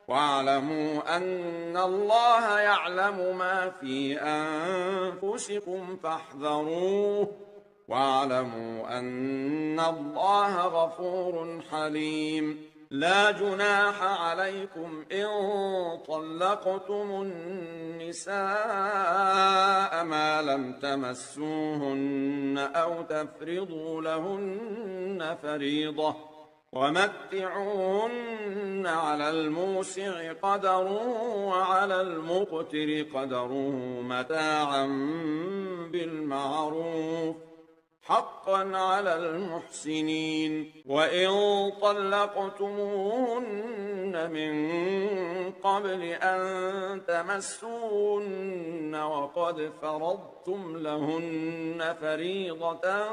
واعلموا أن الله يعلم ما في أنفسكم فاحذروه واعلموا أن الله غفور حليم. لا جناح عليكم إن طلقتم النساء ما لم تمسوهن أو تفرضوا لهن فريضة ومتعوهن على الموسع قدره وعلى المقتر قدره متاعا بالمعروف حقا على المحسنين. وإن طلقتموهن من قبل أن تمسوهن وقد فرضتم لهن فريضة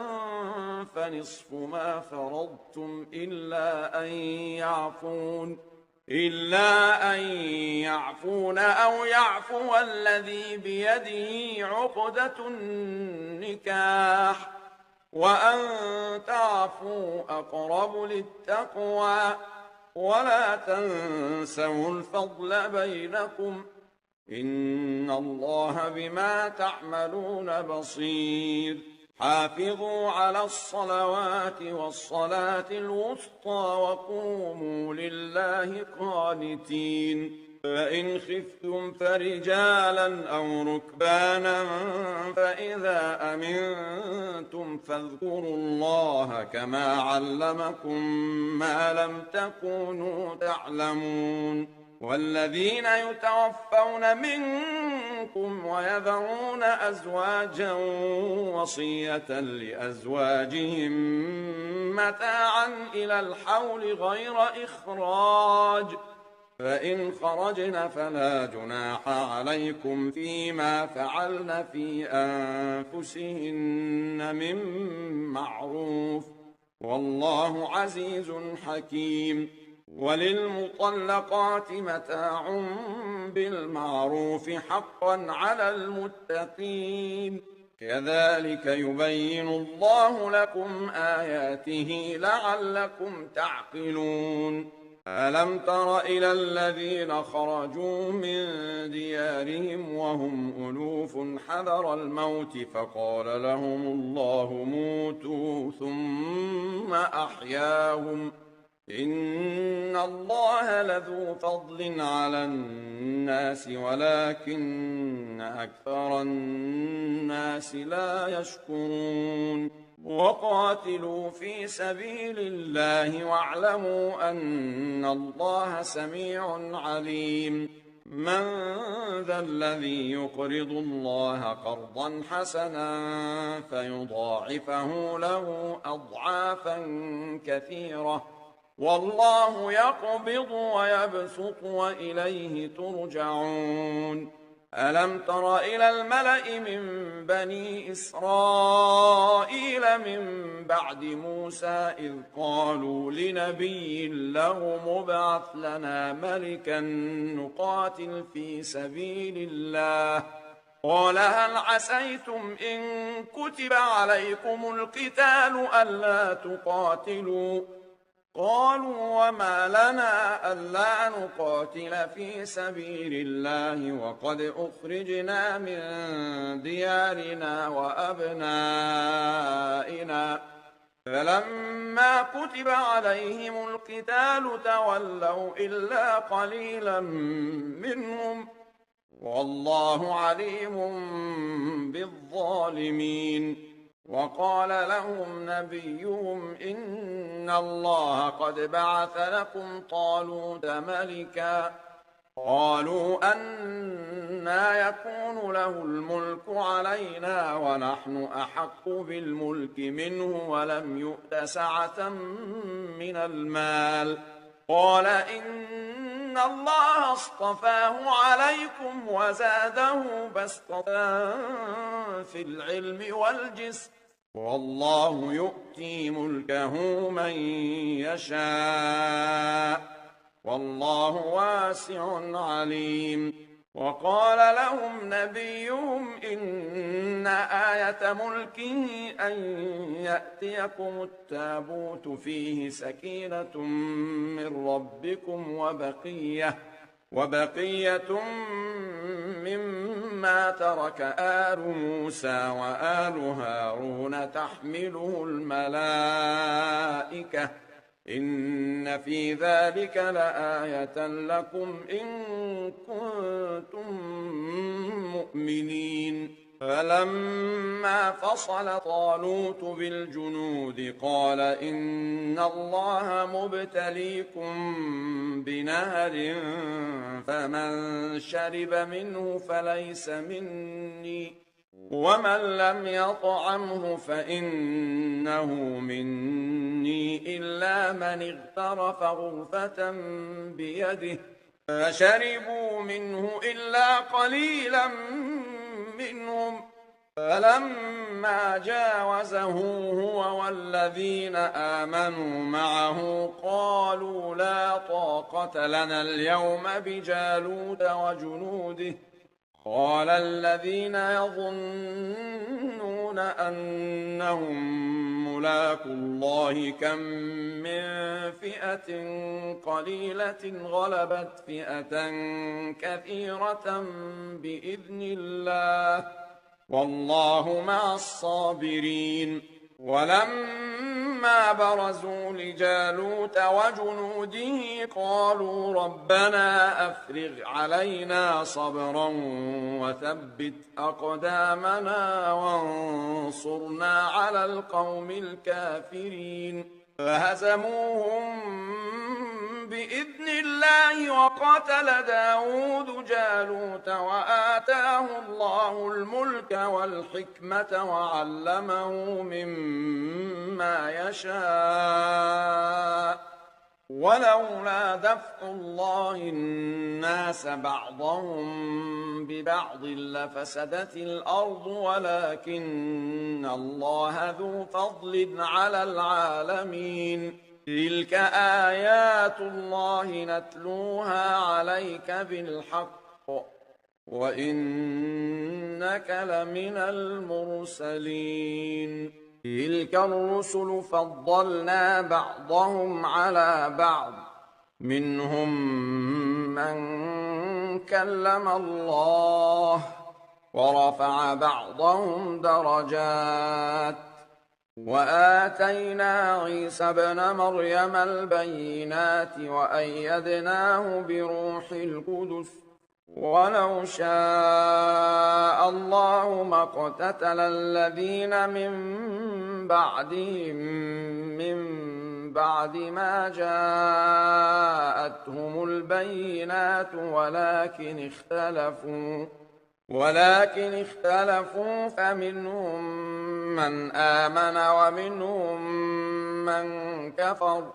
فنصف ما فرضتم إلا أن يعفون إلا أن يعفون أو يعفو الذي بيده عقدة النكاح وأن تعفوا أقرب للتقوى ولا تنسوا الفضل بينكم إن الله بما تعملون بصير حافظوا على الصلوات والصلاة الوسطى وقوموا لله قانتين فإن خفتم فرجالا أو ركبانا فإذا أمنتم فاذكروا الله كما علمكم ما لم تكونوا تعلمون والذين يتوفون منكم ويذرون أزواجا وصية لأزواجهم متاعا إلى الحول غير إخراج فإن خرجن فلا جناح عليكم فيما فعلن في أنفسهن من معروف والله عزيز حكيم وللمطلقات متاع بالمعروف حقا على المتقين كذلك يبين الله لكم آياته لعلكم تعقلون ألم تر إلى الذين خرجوا من ديارهم وهم ألوف حذر الموت فقال لهم الله موتوا ثم أحياهم إن الله لذو فضل على الناس ولكن أكثر الناس لا يشكرون وقاتلوا في سبيل الله واعلموا أن الله سميع عليم من ذا الذي يقرض الله قرضا حسنا فيضاعفه له أضعافا كثيرة والله يقبض ويبسط وإليه ترجعون ألم تر إلى الملأ من بني إسرائيل من بعد موسى إذ قالوا لنبي له مبعث لنا ملكا نقاتل في سبيل الله قال هل عسيتم إن كتب عليكم القتال ألا تقاتلوا قالوا وما لنا ألا نقاتل في سبيل الله وقد أخرجنا من ديارنا وأبنائنا فلما كتب عليهم القتال تولوا إلا قليلا منهم والله عليم بالظالمين وقال لهم نبيهم إن الله قد بعث لكم طالوت ملكا قالوا أنى يكون له الملك علينا ونحن أحق بالملك منه ولم يؤت سعة من المال قال إن الله اصطفاه عليكم وزاده بسطة في العلم والجسم والله يؤتي ملكه من يشاء والله واسع عليم وقال لهم نبيهم إن آية ملكه أن يأتيكم التابوت فيه سكينة من ربكم وبقية مما ترك آل موسى وآل هارون تحمله الملائكة إن في ذلك لآية لكم إن كنتم مؤمنين فلما فصل طالوت بالجنود قال إن الله مبتليكم بنهر فمن شرب منه فليس مني ومن لم يطعمه فإنه مني إلا من اغترف غرفة بيده فشربوا منه إلا قليلا منهم فلما جاوزه هو والذين آمنوا معه قالوا لا طاقة لنا اليوم بجالوت وجنوده قال الذين يظنون أنهم ملاقو الله كم من فئة قليلة غلبت فئة كثيرة بإذن الله والله مع الصابرين. ولما برزوا لجالوت وجنوده قالوا ربنا أفرغ علينا صبرا وثبت أقدامنا وانصرنا على القوم الكافرين فهزموهم بإذن الله وقتل داود جالوت وآتاه الله الملك والحكمة وعلمه مما يشاء ولولا دفع الله الناس بعضهم ببعض لفسدت الأرض ولكن الله ذو فضل على العالمين. تلك آيات الله نتلوها عليك بالحق وإنك لمن المرسلين. تلك الرسل فضلنا بعضهم على بعض منهم من كلم الله ورفع بعضهم درجات وآتينا عيسى ابن مريم البينات وأيدناه بروح القدس ولو شاء الله ما اقتتل الذين من بعدهم من بعد ما جاءتهم البينات ولكن اختلفوا فمنهم من آمن ومنهم من كفر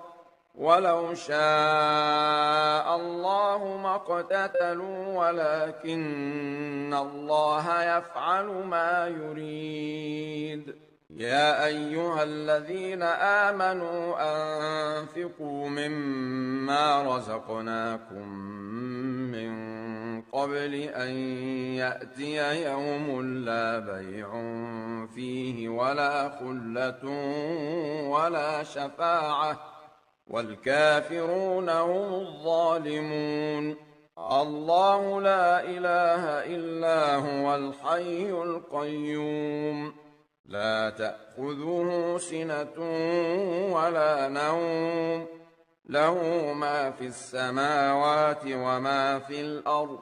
ولو شاء الله ما اقتتلوا ولكن الله يفعل ما يريد. يا أيها الذين آمنوا أنفقوا مما رزقناكم من قبل أن يأتي يوم لا بيع فيه ولا خلة ولا شفاعة والكافرون هم الظالمون. الله لا إله إلا هو الحي القيوم لا تأخذه سنة ولا نوم له ما في السماوات وما في الأرض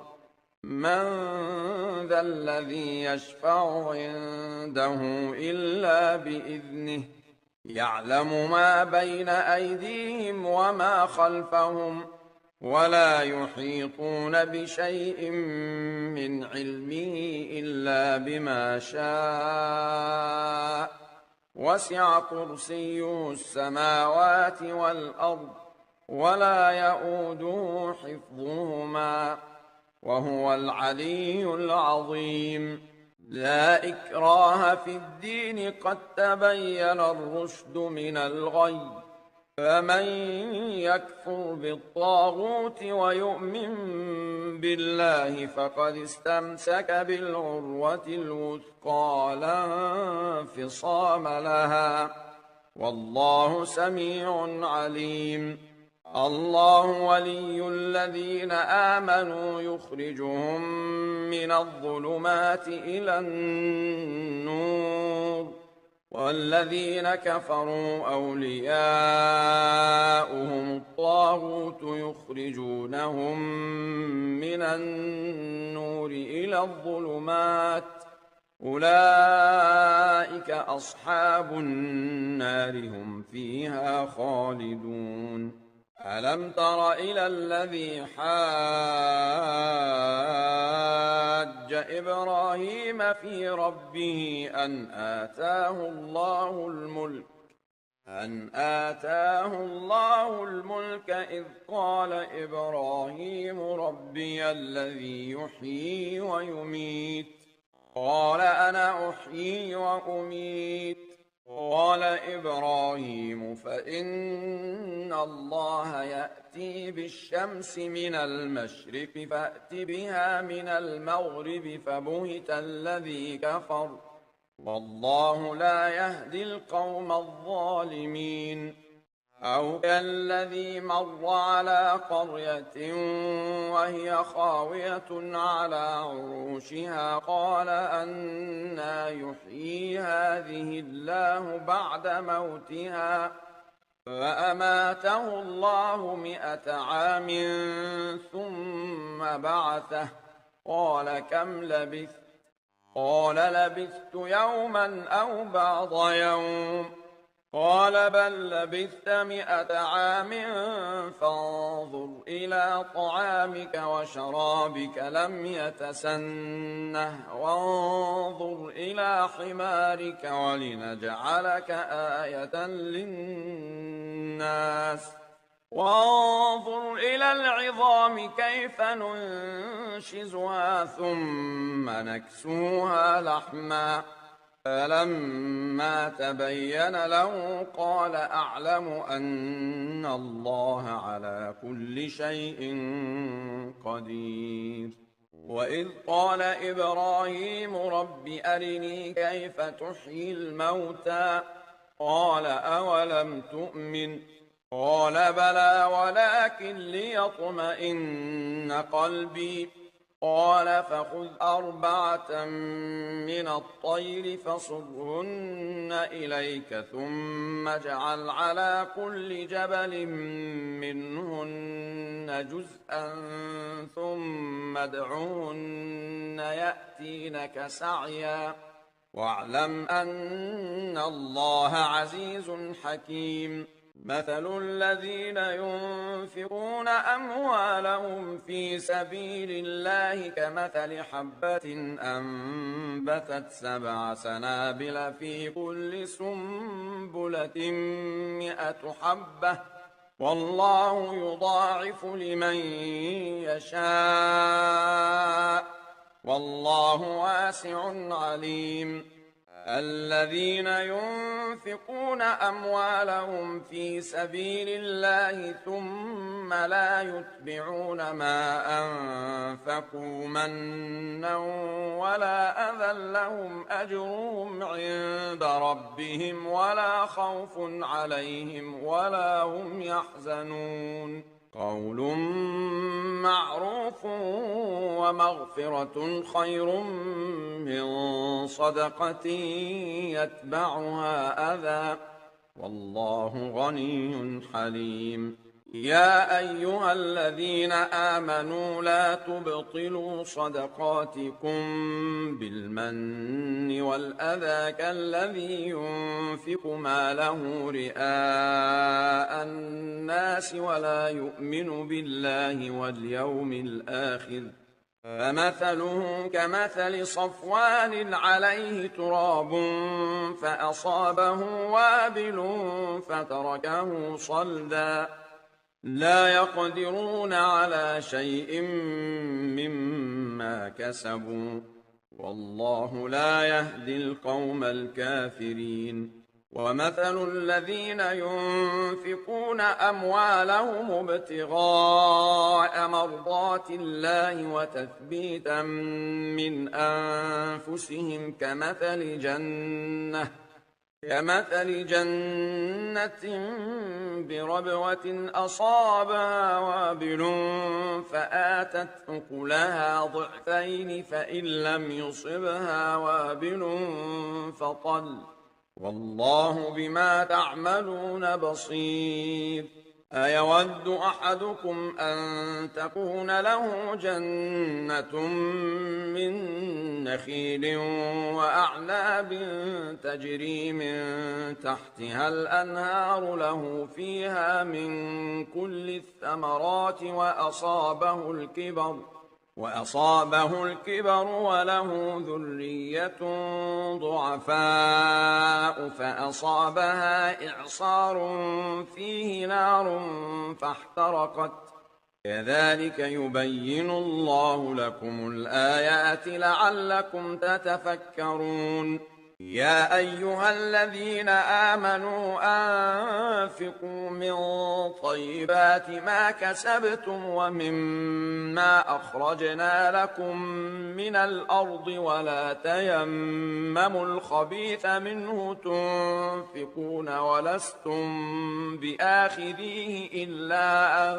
من ذا الذي يشفع عنده إلا بإذنه يعلم ما بين أيديهم وما خلفهم ولا يحيطون بشيء من علمه إلا بما شاء وسع كرسيه السماوات والأرض ولا يؤوده حفظهما وهو العلي العظيم. لا إكراه في الدين قد تبين الرشد من الغي فمن يكفر بالطاغوت ويؤمن بالله فقد استمسك بالعروة الوثقى لا انفصام لها والله سميع عليم. الله ولي الذين آمنوا يخرجهم من الظلمات إلى النور والذين كفروا أولياؤهم الطاغوت يخرجونهم من النور إلى الظلمات أولئك أصحاب النار هم فيها خالدون. ألم تر إلى الذي حاج إبراهيم في ربه أن آتاه الله الملك إذ قال إبراهيم ربي الذي يحيي ويميت قال أنا أحيي وأميت. قال إبراهيم فإن الله يأتي بالشمس من المشرق فأت بها من المغرب فبهت الذي كفر والله لا يهدي القوم الظالمين. أو كالذي مر على قرية وهي خاوية على عروشها قال أنى يحيي هذه الله بعد موتها فأماته الله 100 عام ثم بعثه قال كم لبثت قال لبثت يوما أو بعض يوم قال بل لبثت 100 عام فانظر إلى طعامك وشرابك لم يتسنه وانظر إلى حمارك ولنجعلك آية للناس وانظر إلى العظام كيف ننشزها ثم نكسوها لحما فلما تبين له قال أعلم أن الله على كل شيء قدير. وإذ قال إبراهيم رب أرني كيف تحيي الموتى قال أولم تؤمن قال بلى ولكن ليطمئن قلبي قال فخذ 4 من الطير فصرهن إليك ثم اجعل على كل جبل منهن جزءا ثم ادعهن يأتينك سعيا واعلم أن الله عزيز حكيم. مثل الذين ينفقون أموالهم في سبيل الله كمثل حبة أنبتت 7 سنابل في كل سنبلة 100 حبة والله يضاعف لمن يشاء والله واسع عليم. الذين ينفقون أموالهم في سبيل الله ثم لا يتبعون ما أنفقوا منا ولا أذى لهم أجرهم عند ربهم ولا خوف عليهم ولا هم يحزنون. قول معروف ومغفرة خير من صدقة يتبعها أذى والله غني حليم. يا أيها الذين آمنوا لا تبطلوا صدقاتكم بالمن والأذى كالذي ينفق ماله رئاء الناس ولا يؤمن بالله واليوم الآخر فمثله كمثل صفوان عليه تراب فأصابه وابل فتركه صلدا لا يقدرون على شيء مما كسبوا والله لا يهدي القوم الكافرين. ومثل الذين ينفقون أموالهم ابتغاء مرضات الله وتثبيتا من أنفسهم كمثل جنة بربوة أصابها وابل فآتت أكلها ضعفين فإن لم يصبها وابل فطل والله بما تعملون بصير. أيود أحدكم أن تكون له جنة من نخيل وأعناب تجري من تحتها الأنهار له فيها من كل الثمرات وأصابه الكبر وله ذرية ضعفاء فأصابها إعصار فيه نار فاحترقت كذلك يبين الله لكم الآيات لعلكم تتفكرون. يا أيها الذين آمنوا أنفقوا من طيبات ما كسبتم ومما أخرجنا لكم من الأرض ولا تيمموا الخبيث منه تنفقون ولستم بآخذيه إلا أن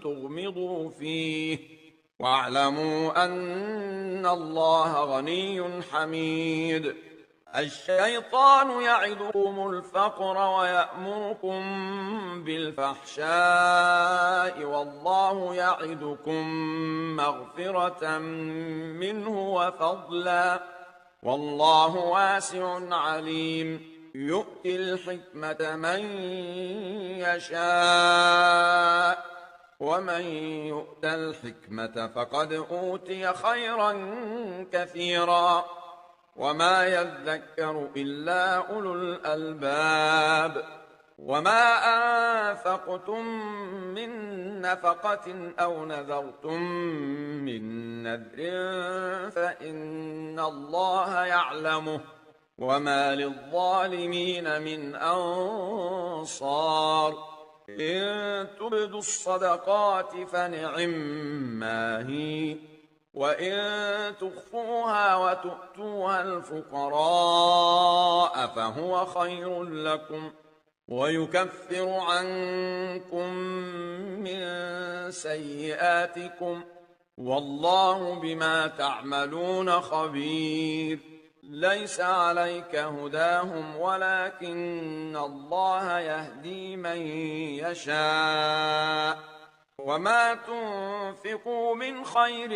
تغمضوا فيه واعلموا أن الله غني حميد. الشيطان يعدكم الفقر ويأمركم بالفحشاء والله يعدكم مغفرة منه وفضلا والله واسع عليم. يؤتي الحكمة من يشاء ومن يؤت الحكمة فقد أوتي خيرا كثيرا وما يذكر إلا أولو الألباب. وما أنفقتم من نفقة أو نذرتم من نذر فإن الله يعلمه وما للظالمين من أنصار. إن تبدوا الصدقات فنعما هي وإن تخفوها وتؤتوها الفقراء فهو خير لكم ويكفر عنكم من سيئاتكم والله بما تعملون خبير. ليس عليك هداهم ولكن الله يهدي من يشاء وما تنفقوا من خير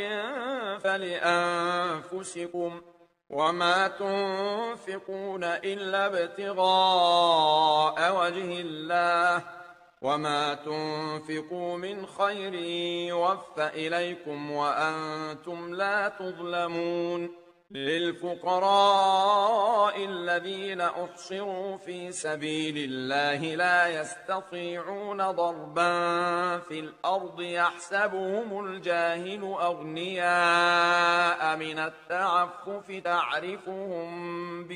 فلأنفسكم وما تنفقون إلا ابتغاء وجه الله وما تنفقوا من خير يوفى إليكم وأنتم لا تظلمون. للفقراء الذين أحصروا في سبيل الله لا يستطيعون ضربا في الأرض يحسبهم الجاهل أغنياء من التعفف تعرفهم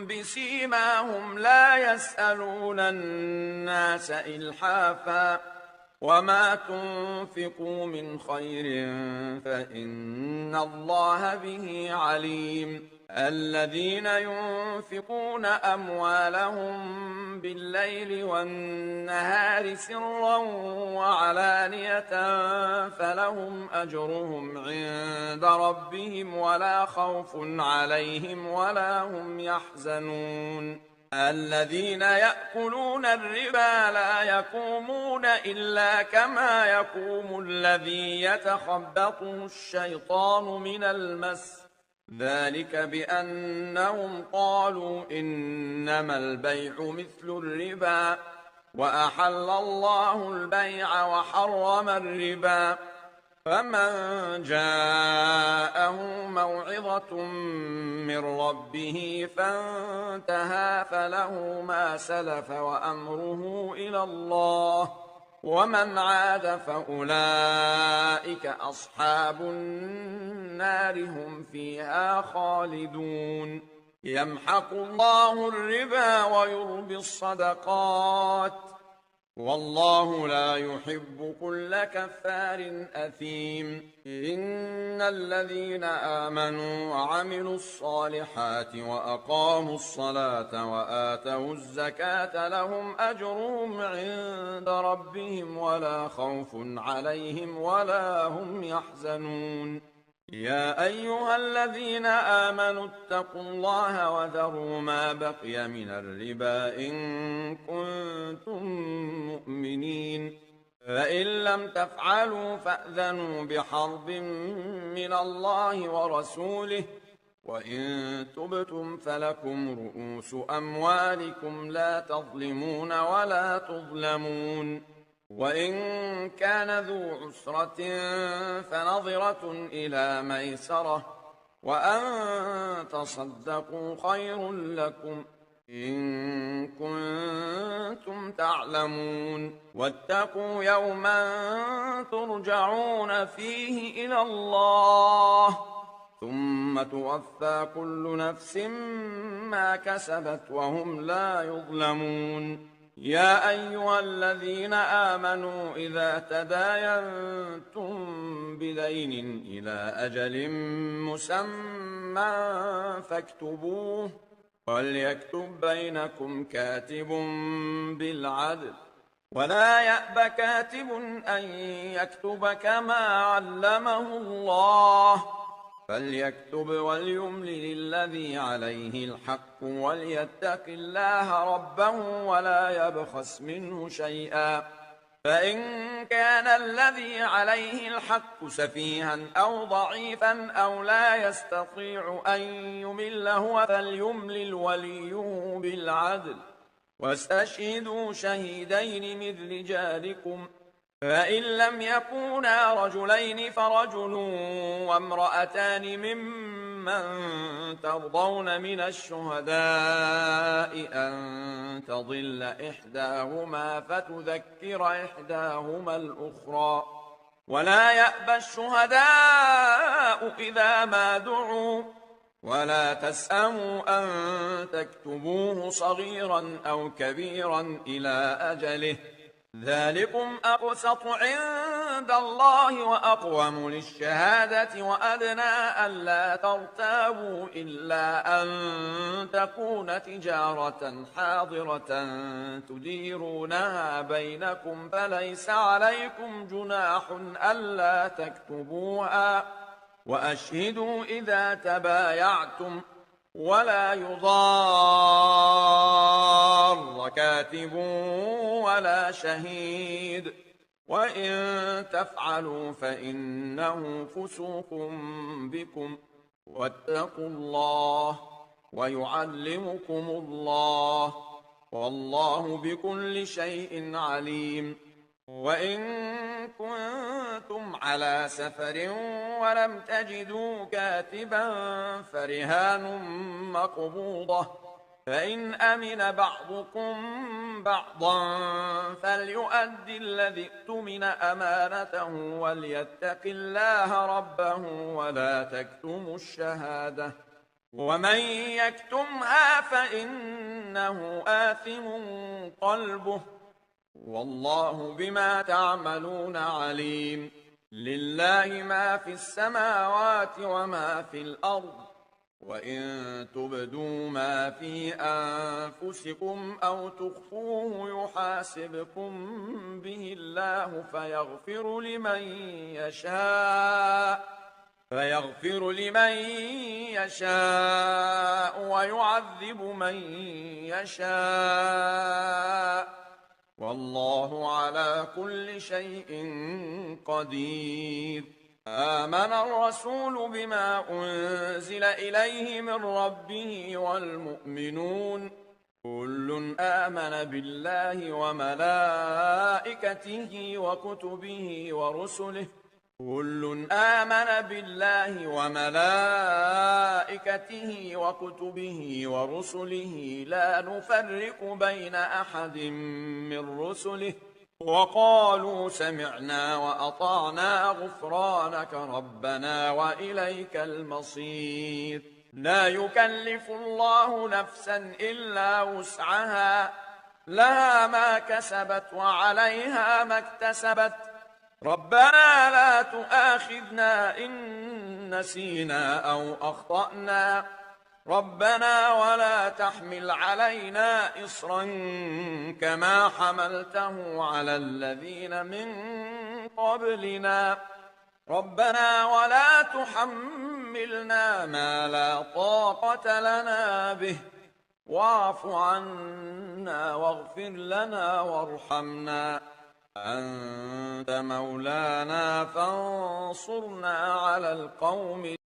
بسيماهم لا يسألون الناس إلحافا وما تنفقوا من خير فإن الله به عليم. الذين ينفقون أموالهم بالليل والنهار سرا وعلانية فلهم أجرهم عند ربهم ولا خوف عليهم ولا هم يحزنون. الذين يأكلون الربا لا يقومون إلا كما يقوم الذي يتخبطه الشيطان من المس ذلك بأنهم قالوا إنما البيع مثل الربا وأحل الله البيع وحرم الربا. فمن جاءه موعظة من ربه فانتهى فله ما سلف وأمره إلى الله ومن عاد فأولئك أصحاب النار هم فيها خالدون. يمحق الله الربا ويربي الصدقات والله لا يحب كل كفار أثيم. إن الذين آمنوا وعملوا الصالحات وأقاموا الصلاة وآتوا الزكاة لهم أجرهم عند ربهم ولا خوف عليهم ولا هم يحزنون. يا أيها الذين آمنوا اتقوا الله وذروا ما بقي من الربا إن كنتم مؤمنين فإن لم تفعلوا فأذنوا بحرب من الله ورسوله وإن تبتم فلكم رؤوس أموالكم لا تظلمون ولا تظلمون. وإن كان ذو عسرة فنظرة إلى ميسرة وأن تصدقوا خير لكم إن كنتم تعلمون واتقوا يوما ترجعون فيه إلى الله ثم توفى كل نفس ما كسبت وهم لا يظلمون يا أيها الذين آمنوا إذا تداينتم بدين إلى أجل مسمى فاكتبوه وليكتب بينكم كاتب بالعدل ولا يأب كاتب أن يكتب كما علمه الله فليكتب وليملل الذي عليه الحق وليتق الله ربه ولا يبخس منه شيئا فإن كان الذي عليه الحق سفيها أو ضعيفا أو لا يستطيع أن يمل هو فليملل وليه بالعدل واستشهدوا شهيدين من رجالكم فإن لم يكونا رجلين فرجل وامرأتان ممن ترضون من الشهداء أن تضل إحداهما فتذكر إحداهما الأخرى ولا يأبى الشهداء إذا ما دعوا ولا تسأموا أن تكتبوه صغيرا أو كبيرا إلى أجله ذلكم أقسط عند الله وأقوم للشهادة وأدنى ألا ترتابوا إلا أن تكون تجارة حاضرة تديرونها بينكم فليس عليكم جناح ألا تكتبوها وأشهدوا إذا تبايعتم ولا يضار كاتب ولا شهيد وإن تفعلوا فإنه فسوق بكم واتقوا الله ويعلمكم الله والله بكل شيء عليم وإن كنتم على سفر ولم تجدوا كاتبا فرهان مقبوضة فإن أمن بعضكم بعضا فليؤدي الذي ائتمن أمانته وليتق الله ربه ولا تكتموا الشهادة ومن يكتمها فإنه آثم قلبه والله بما تعملون عليم لله ما في السماوات وما في الأرض وإن تبدوا ما في أنفسكم أو تخفوه يحاسبكم به الله فيغفر لمن يشاء ويعذب من يشاء والله على كل شيء قدير آمن الرسول بما أنزل إليه من ربه والمؤمنون كل آمن بالله وملائكته وكتبه ورسله كل آمن بالله وملائكته وكتبه ورسله لا نفرق بين أحد من رسله وقالوا سمعنا وأطعنا غفرانك ربنا وإليك المصير لا يكلف الله نفسا إلا وسعها لها ما كسبت وعليها ما اكتسبت ربنا لا تؤاخذنا إن نسينا أو أخطأنا ربنا ولا تحمل علينا إصرا كما حملته على الذين من قبلنا ربنا ولا تحملنا ما لا طاقة لنا به واعف عنا واغفر لنا وارحمنا أنت مولانا فانصرنا على القوم